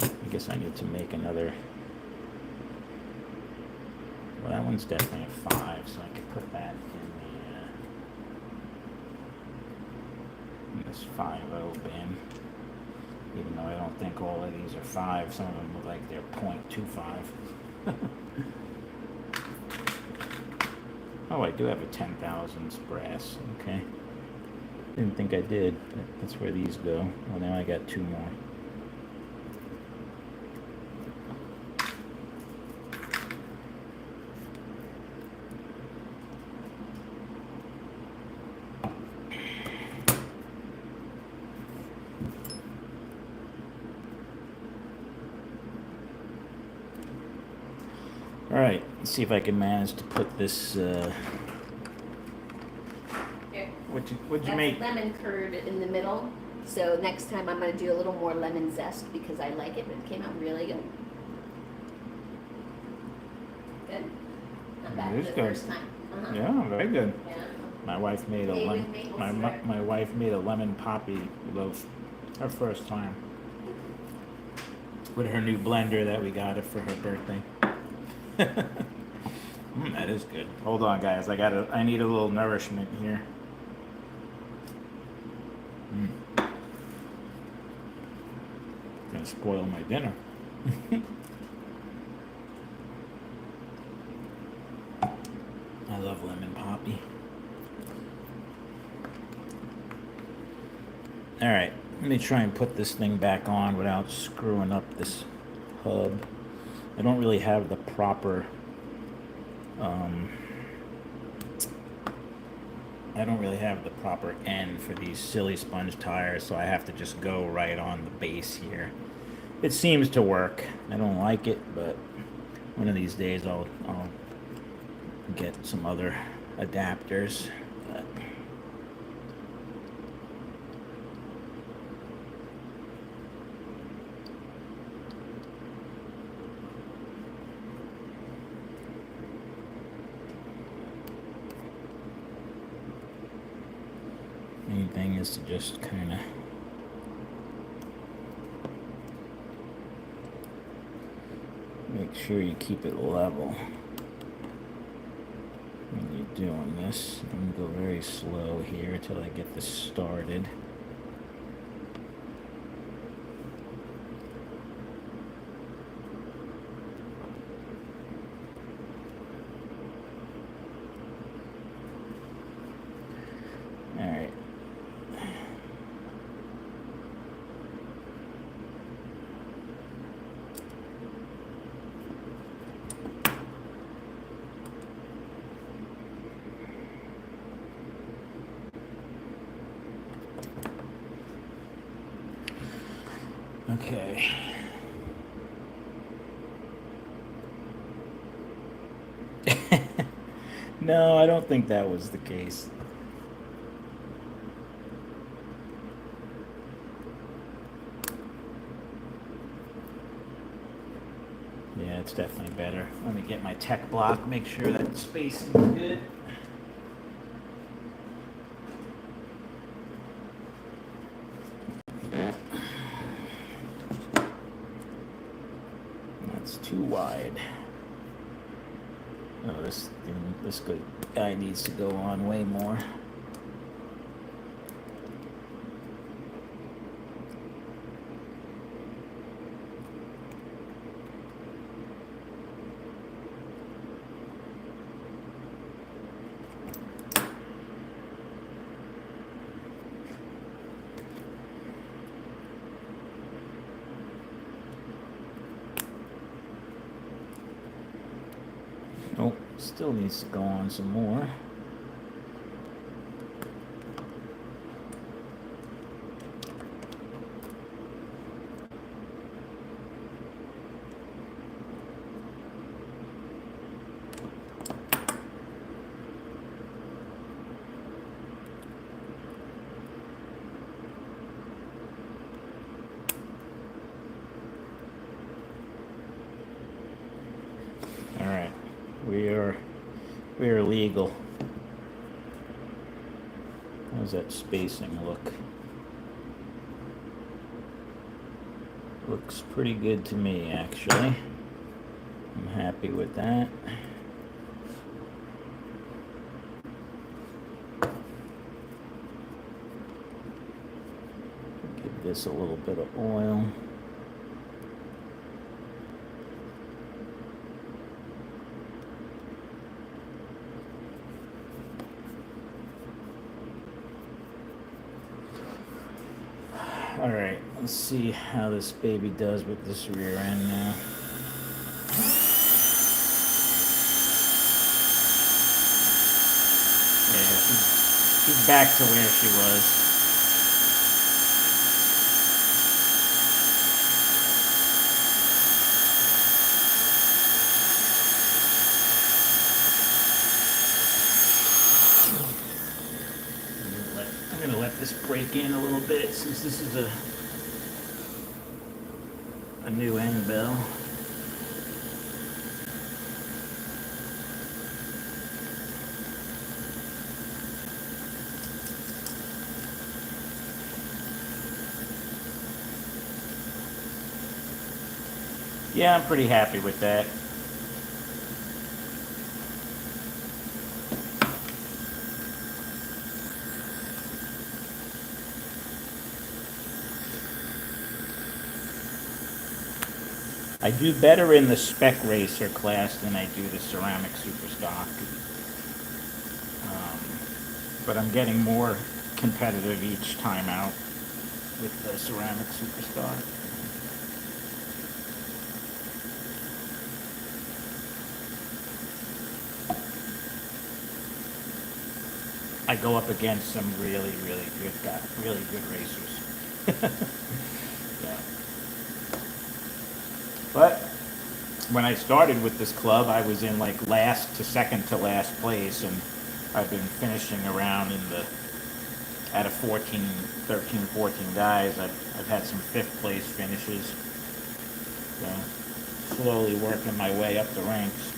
A: I guess I need to make another. Well, that one's definitely a 5, so I could put that in this 5.0 bin. Even though I don't think all of these are 5, some of them look like they're 0.25. Oh, I do have a 10 thousandths brass. Okay. Didn't think I did. That's where these go. Well, now I got 2 more. All right, let's see if I can manage to put this.
B: Here.
A: What'd you make?
B: Lemon curd in the middle. So next time I'm going to do a little more lemon zest because I like it, but it came out really good. Good. Not bad
A: It
B: for
A: is
B: the
A: good.
B: first time.
A: Yeah, very good.
B: Yeah.
A: My wife made a
B: Made
A: lemon.
B: with maple
A: My
B: syrup.
A: my wife made a lemon poppy loaf. Her first time. With her new blender that we got it for her birthday. That is good. Hold on, guys. I need a little nourishment here. Gonna spoil my dinner. I love lemon poppy. All right, let me try and put this thing back on without screwing up this hub. I don't really have the proper I don't really have the proper end for these silly sponge tires, so I have to just go right on the base here. It seems to work. I don't like it, but one of these days I'll get some other adapters. But main thing is to just kind of make sure you keep it level when you're doing this. I'm gonna go very slow here until I get this started. All right. Okay. No, I don't think that was the case. Yeah, it's definitely better. Let me get my tech block, make sure that spacing is good. That's too wide. Oh, this good guy needs to go on way more. Oh, still needs to go on some more. All right, we are legal. How's that spacing look? Looks pretty good to me, actually. I'm happy with that. Give this a little bit of oil. All right, let's see how this baby does with this rear end now. Yeah, she's back to where she was. I'm gonna let this this break in a little bit since this is a new end bell. Yeah, I'm pretty happy with that. I do better in the spec racer class than I do the ceramic super stock. But I'm getting more competitive each time out with the ceramic super stock. I go up against some really, really good guys, really good racers. Yeah. But when I started with this club, I was in like last to second to last place, and I've been finishing around out of 14, 13, 14 guys. I've had some fifth place finishes. So slowly working my way up the ranks.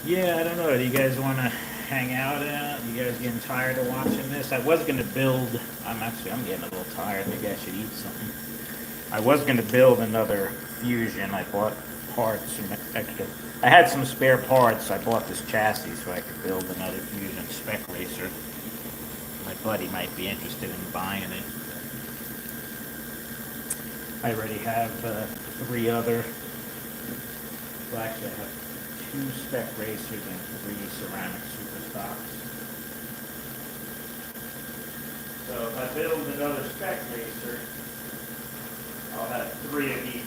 A: Yeah, I don't know. Do you guys want to hang out? You guys getting tired of watching this? I was going to build. I'm getting a little tired. Maybe I should eat something. I was going to build another Fusion. I bought parts, some extra. I had some spare parts. I bought this chassis so I could build another Fusion spec racer. My buddy might be interested in buying it. I already have 3 other. Well, actually, I have 2 spec racers and 3 ceramic super stocks. So if I build another spec racer, I'll have 3 of each.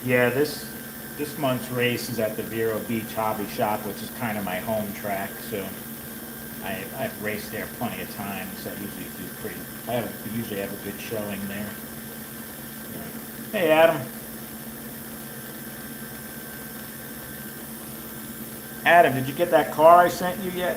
A: Yeah, this month's race is at the Vero Beach Hobby Shop, which is kind of my home track. So I've raced there plenty of times. I usually have a good showing there. Hey, Adam. Adam, did you get that car I sent you yet?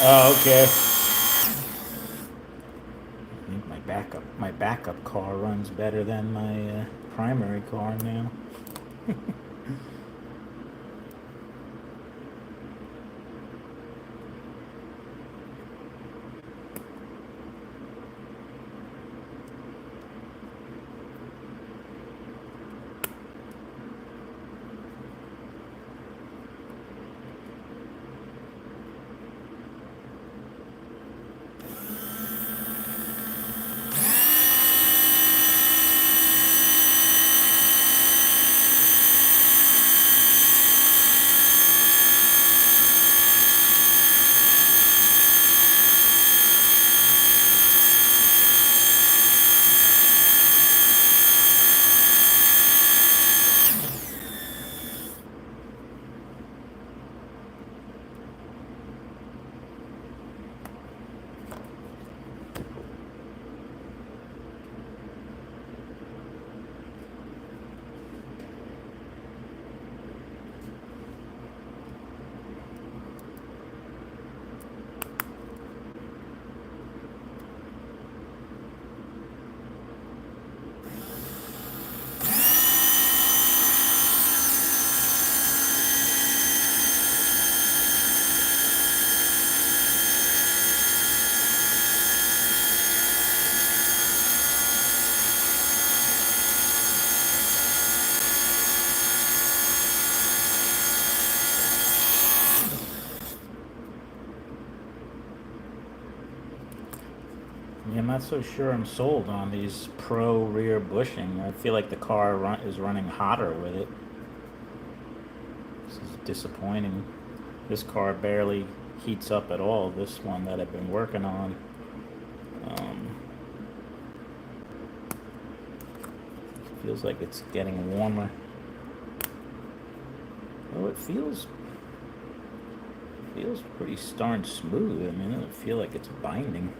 A: Oh, okay. I think my backup car runs better than my primary car now. Yeah, I'm not so sure I'm sold on these pro rear bushing. I feel like the car is running hotter with it. This is disappointing. This car barely heats up at all. This one that I've been working on. Feels like it's getting warmer. Oh, it feels pretty darn smooth. I mean, it doesn't feel like it's binding.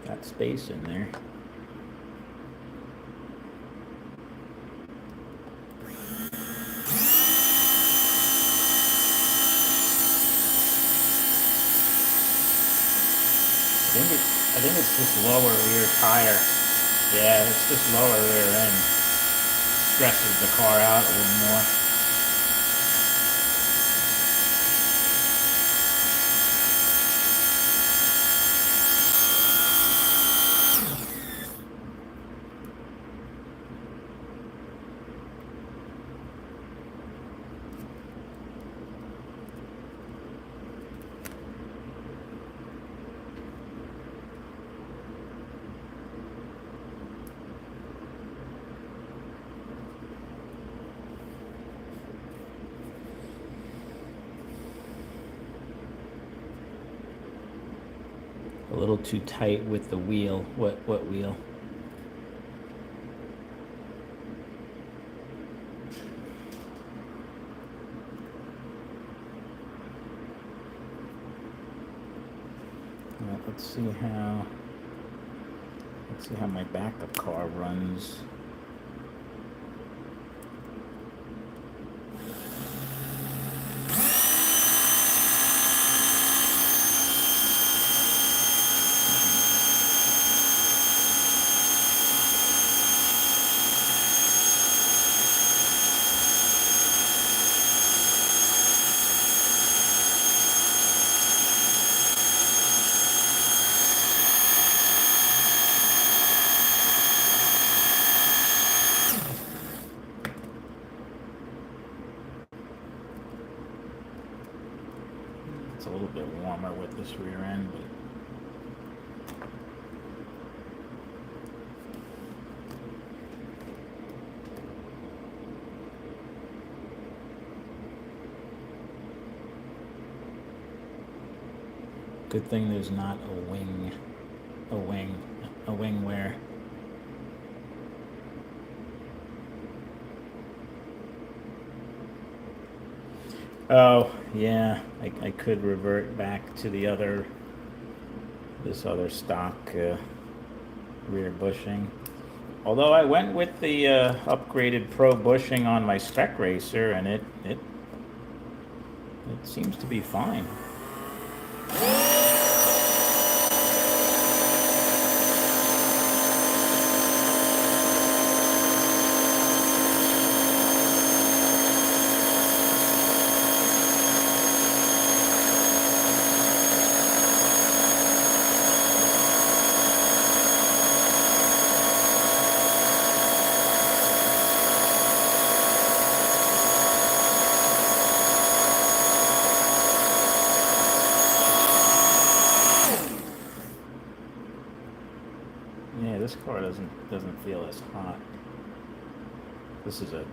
A: Got space in there. I think it's this lower rear tire. Yeah, it's this lower rear end. Stresses the car out a little more. A little too tight with the wheel. What wheel? Let's see how my backup car runs. It's a little bit warmer with this rear end, but good thing there's not a wing wear. Oh, yeah, I could revert back to this other stock rear bushing. Although I went with the upgraded Pro bushing on my spec racer, and it seems to be fine. car doesn't feel as hot. This is a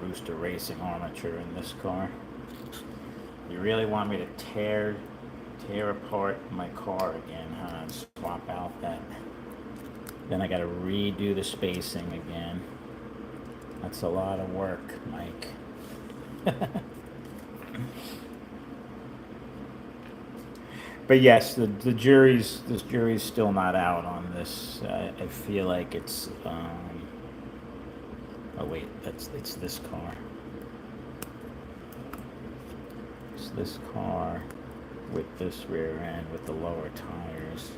A: Rooster Racing armature in this car. You really want me to tear apart my car again, huh? And swap out that. Then I gotta redo the spacing again. That's a lot of work, Mike. But yes, the jury's still not out on this. I feel like it's. Oh wait, it's this car. It's this car with this rear end with the lower tires.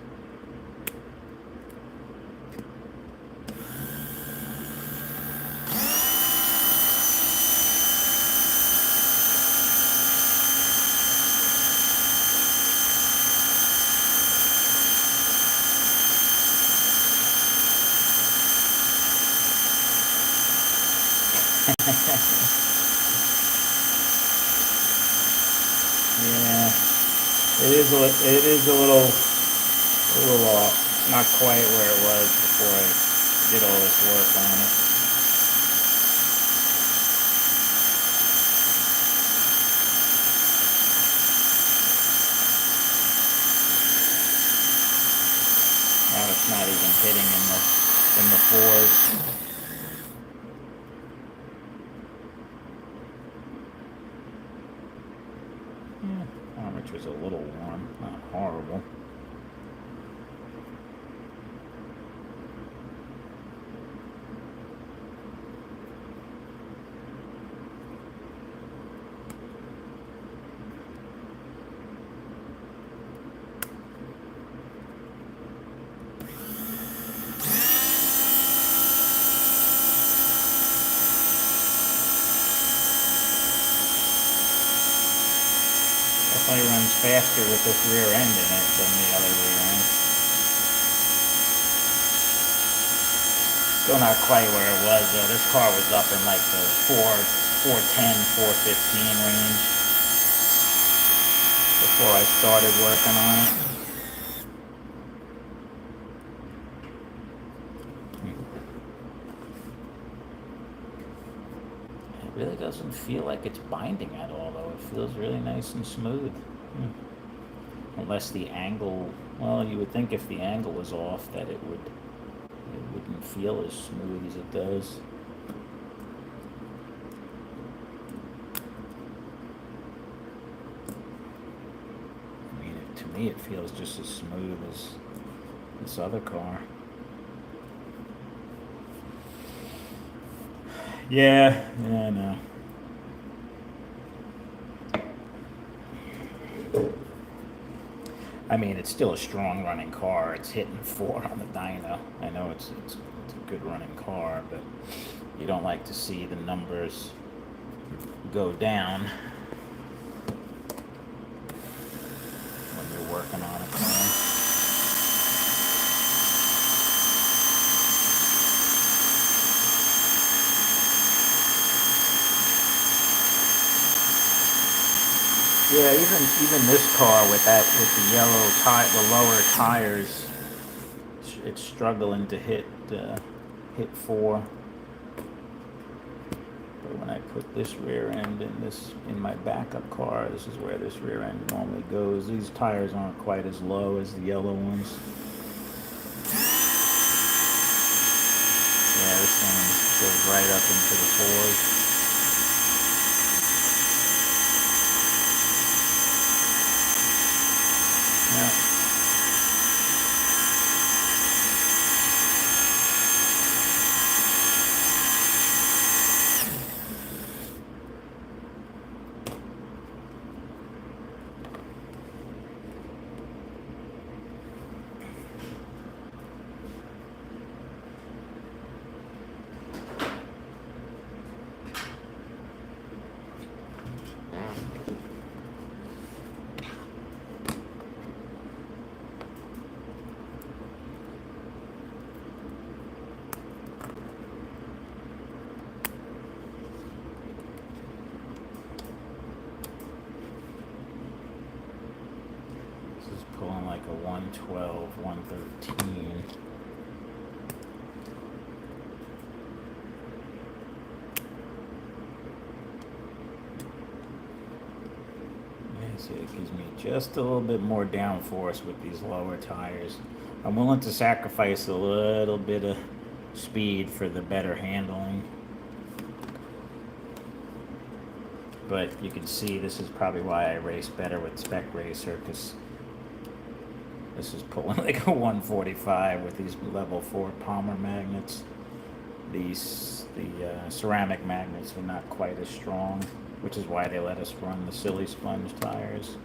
A: Yeah, it is a little off. Not quite where it was before I did all this work on it. Now it's not even hitting in the fours. Armature's a little warm, not horrible. Definitely runs faster with this rear end in it than the other rear end. Still not quite where it was though. This car was up in like the 410, 415 range before I started working on it. It really doesn't feel like it's binding at all though. It feels really nice and smooth. Unless the angle, well, you would think if the angle was off that it wouldn't feel as smooth as it does. I mean, to me it feels just as smooth as this other car. Yeah, I know. I mean, it's still a strong running car. It's hitting 4 on the dyno. I know it's a good running car, but you don't like to see the numbers go down when you're working on a car. Yeah, even this car with the yellow the lower tires, it's struggling to hit 4. But when I put this rear end in my backup car, this is where this rear end normally goes. These tires aren't quite as low as the yellow ones. Yeah, this thing goes right up into the 4s. Yeah. Pulling like a 112, 113. See, it gives me just a little bit more downforce with these lower tires. I'm willing to sacrifice a little bit of speed for the better handling. But you can see this is probably why I race better with Spec Racer, because this is pulling like a 145 with these level 4 Palmer magnets. The ceramic magnets are not quite as strong, which is why they let us run the silly sponge tires.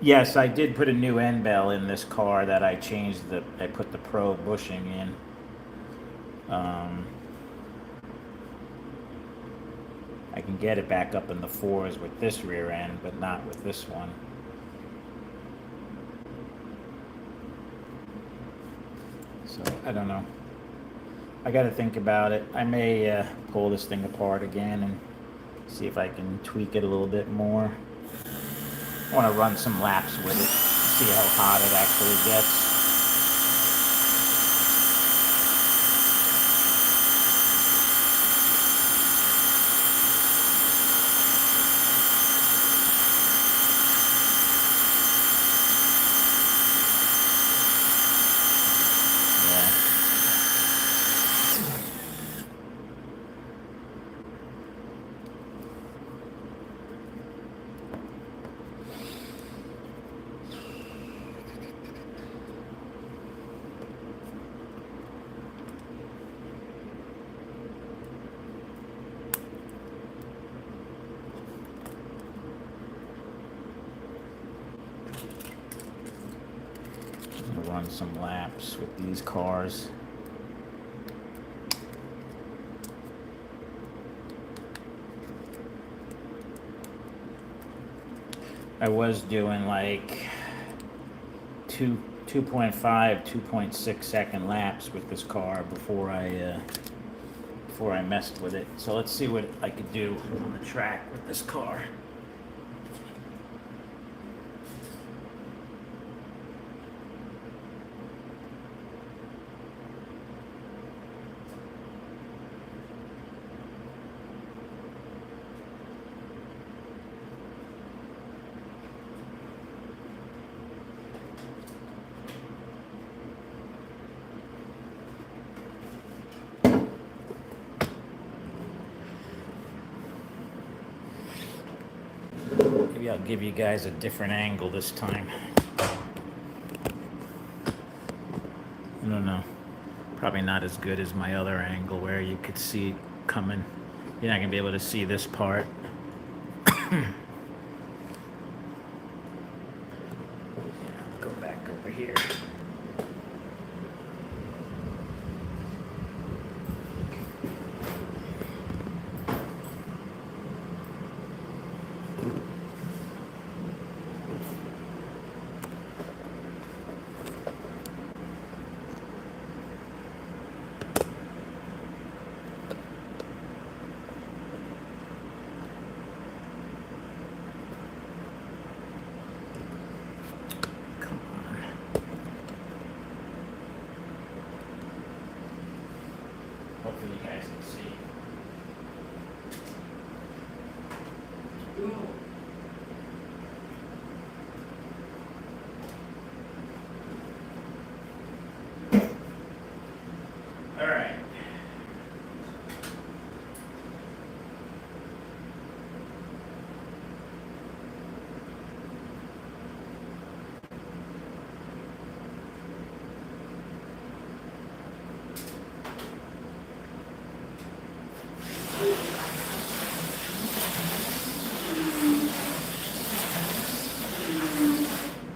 A: Yes, I did put a new end bell in this car that I changed I put the Pro bushing in. I can get it back up in the 4s with this rear end, but not with this one. So, I don't know. I gotta think about it. I may pull this thing apart again and see if I can tweak it a little bit more. I want to run some laps with it, see how hot it actually gets. Run some laps with these cars. I was doing like 2.5, 2.6 second laps with this car before I messed with it. So let's see what I could do on the track with this car. Maybe I'll give you guys a different angle this time. I don't know. Probably not as good as my other angle where you could see it coming. You're not going to be able to see this part. Go back over here. Hopefully you guys can see. All right.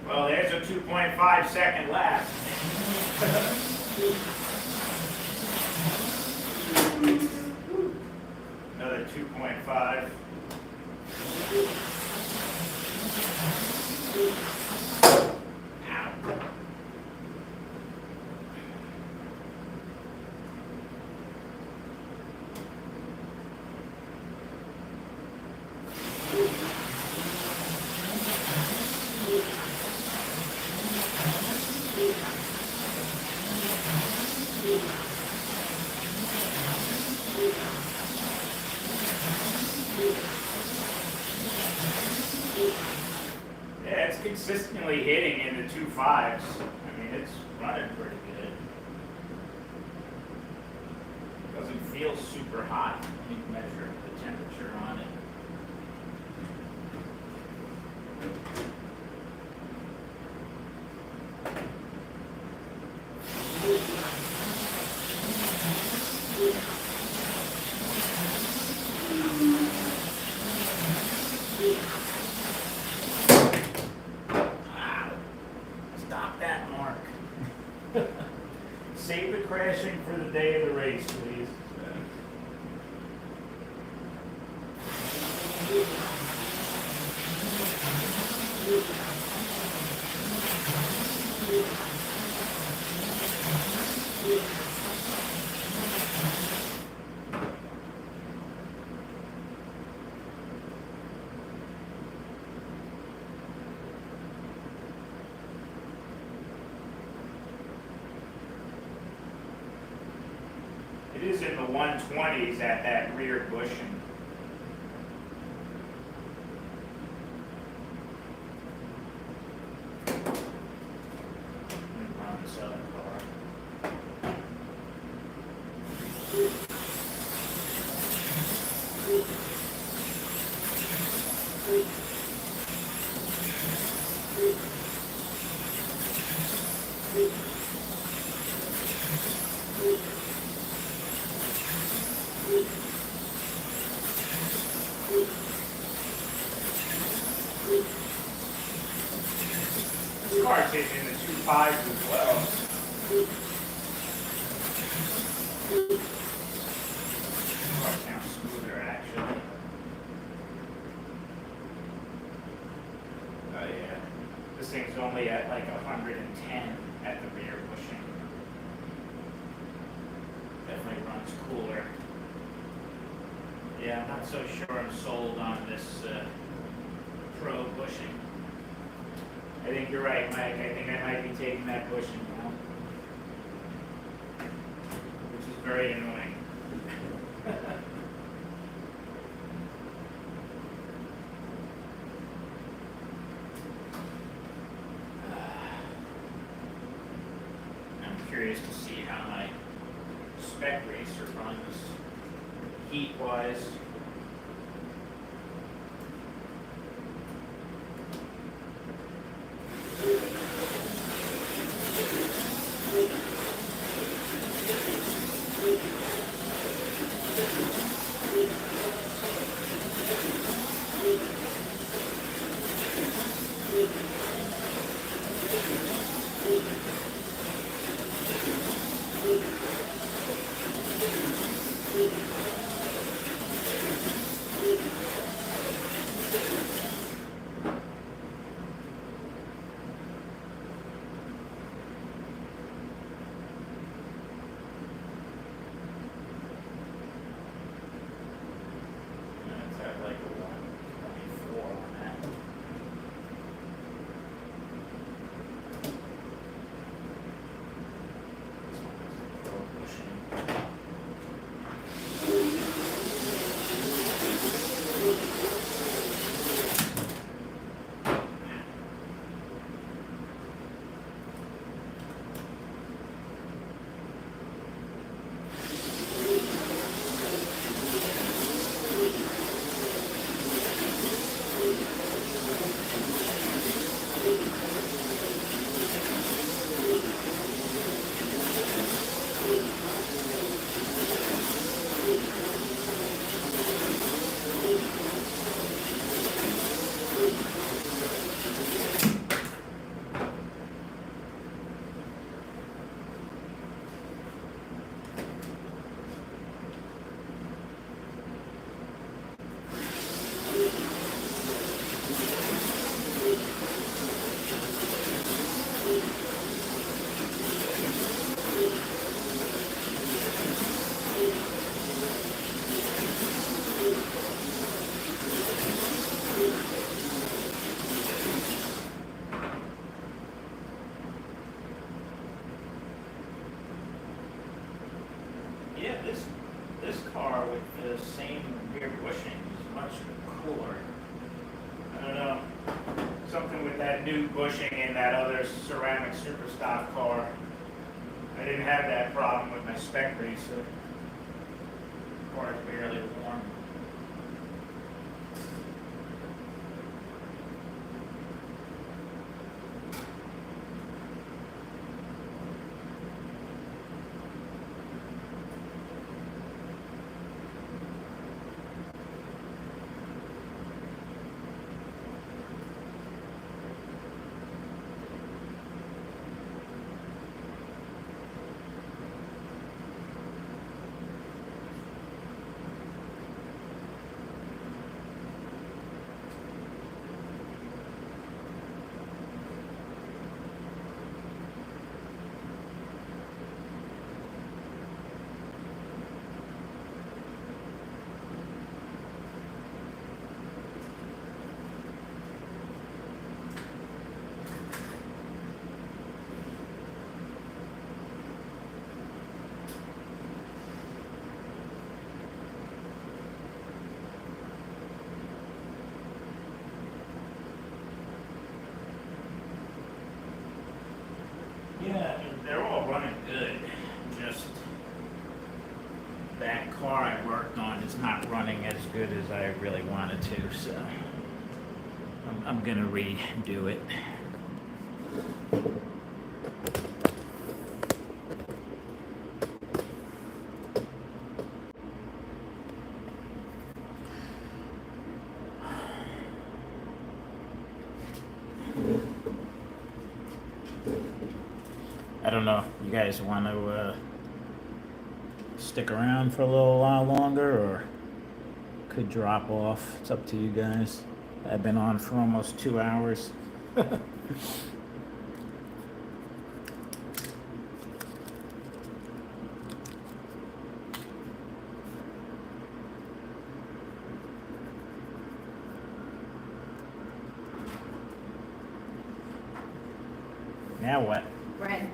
A: Well, there's a 2.5 second lap. Another 2.5. Ow. consistently hitting in the 2.5s. I mean, it's running pretty good. Doesn't feel super hot. You can measure the temperature on it. Stop that, Mark. Save the crashing for the day of the race, please. It is in the 120s at that rear bushing. On this other car. This car's hitting in the 2.5s as well. Car sounds smoother, actually. Oh yeah. This thing's only at like 110 at the rear bushing. Definitely runs cooler. Yeah, I'm not so sure I'm sold on this Pro bushing. I think you're right, Mike. I think I might be taking that bushing now, which is very annoying. I'm curious to see how my spec racer runs heat-wise. Let's have like a 124 on that. This one is the Pro bushing. Yeah, this car with the same rear bushing is much cooler. I don't know, something with that new bushing in that other ceramic super stock car. I didn't have that problem with my spec racer. The car is barely warm. Yeah, they're all running good. Just that car I worked on is not running as good as I really wanted to, so I'm gonna redo it. I don't know. You guys want to stick around for a little while longer, or could drop off? It's up to you guys. I've been on for almost 2 hours. Now what?
B: Bread.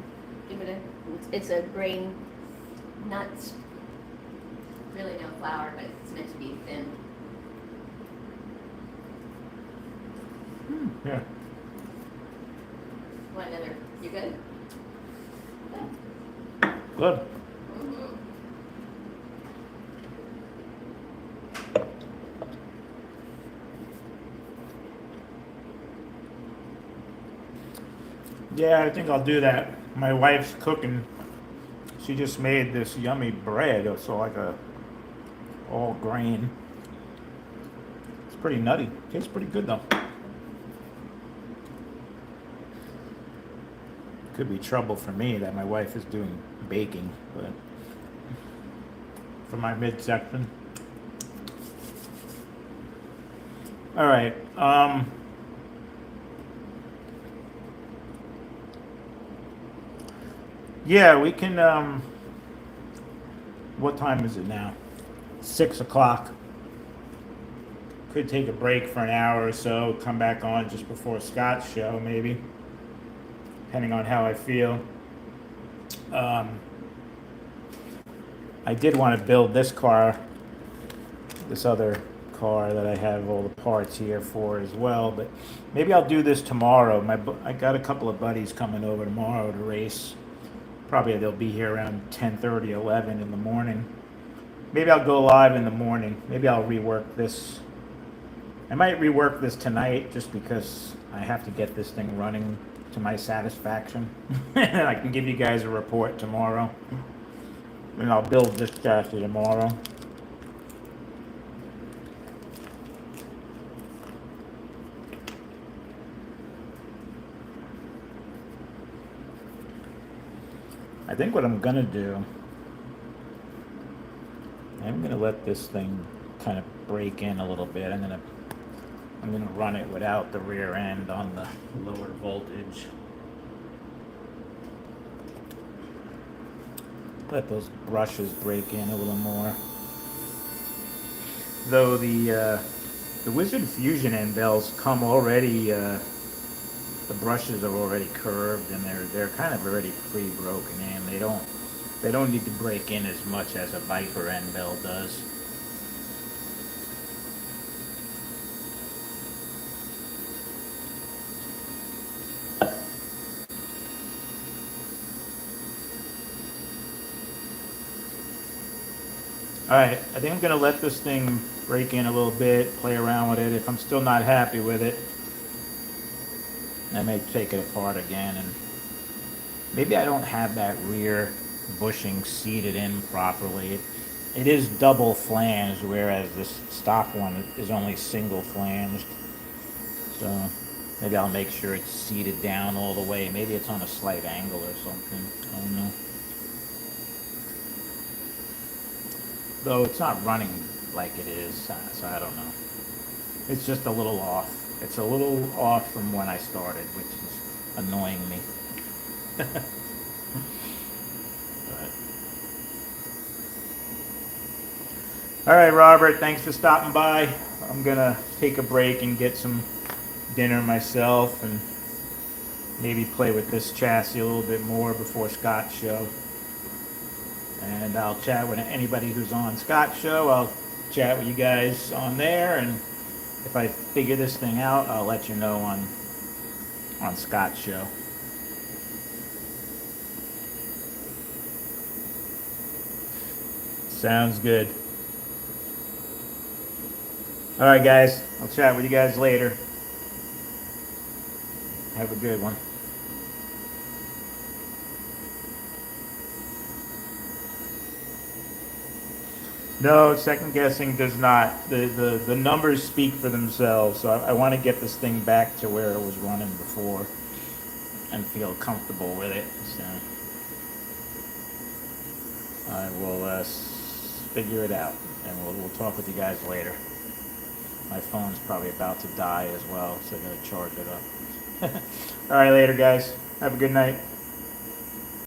B: Give it it's a grain, nuts. Really no flour, but it's meant to be thin.
A: Yeah.
B: Want another? You good?
A: Good.
B: Mm-hmm.
A: Yeah, I think I'll do that. My wife's cooking. She just made this yummy bread. It's like a all grain. It's pretty nutty. Tastes pretty good though. Could be trouble for me that my wife is doing baking, but for my midsection. All right. Yeah, we can. What time is it now? 6 o'clock. Could take a break for an hour or so. Come back on just before Scott's show, maybe. Depending on how I feel. I did want to build this car, this other car that I have all the parts here for as well, but maybe I'll do this tomorrow. I got a couple of buddies coming over tomorrow to race. Probably they'll be here around 10:30, 11 in the morning. Maybe I'll go live in the morning. Maybe I'll rework this. I might rework this tonight just because I have to get this thing running to my satisfaction. I can give you guys a report tomorrow. And I'll build this chassis tomorrow. I think what I'm gonna do, I'm gonna let this thing kind of break in a little bit. I'm gonna run it without the rear end on the lower voltage. Let those brushes break in a little more. Though the Wizard Fusion end bells come already. The brushes are already curved and they're kind of already pre-broken in. They don't need to break in as much as a Viper end bell does. Alright, I think I'm gonna let this thing break in a little bit, play around with it. If I'm still not happy with it, I may take it apart again, and maybe I don't have that rear bushing seated in properly. It is double flanged, whereas this stock one is only single flanged. So maybe I'll make sure it's seated down all the way. Maybe it's on a slight angle or something. I don't know. Though it's not running like it is, so I don't know. It's just a little off. It's a little off from when I started, which is annoying me. But, all right, Robert, thanks for stopping by. I'm gonna take a break and get some dinner myself, and maybe play with this chassis a little bit more before Scott's show. And I'll chat with anybody who's on Scott's show. I'll chat with you guys on there, and if I figure this thing out, I'll let you know on Scott's show. Sounds good. All right, guys. I'll chat with you guys later. Have a good one. No, second guessing does not. The numbers speak for themselves, so I want to get this thing back to where it was running before and feel comfortable with it. So I will figure it out, and we'll talk with you guys later. My phone's probably about to die as well, so I'm going to charge it up. All right, later, guys. Have a good night.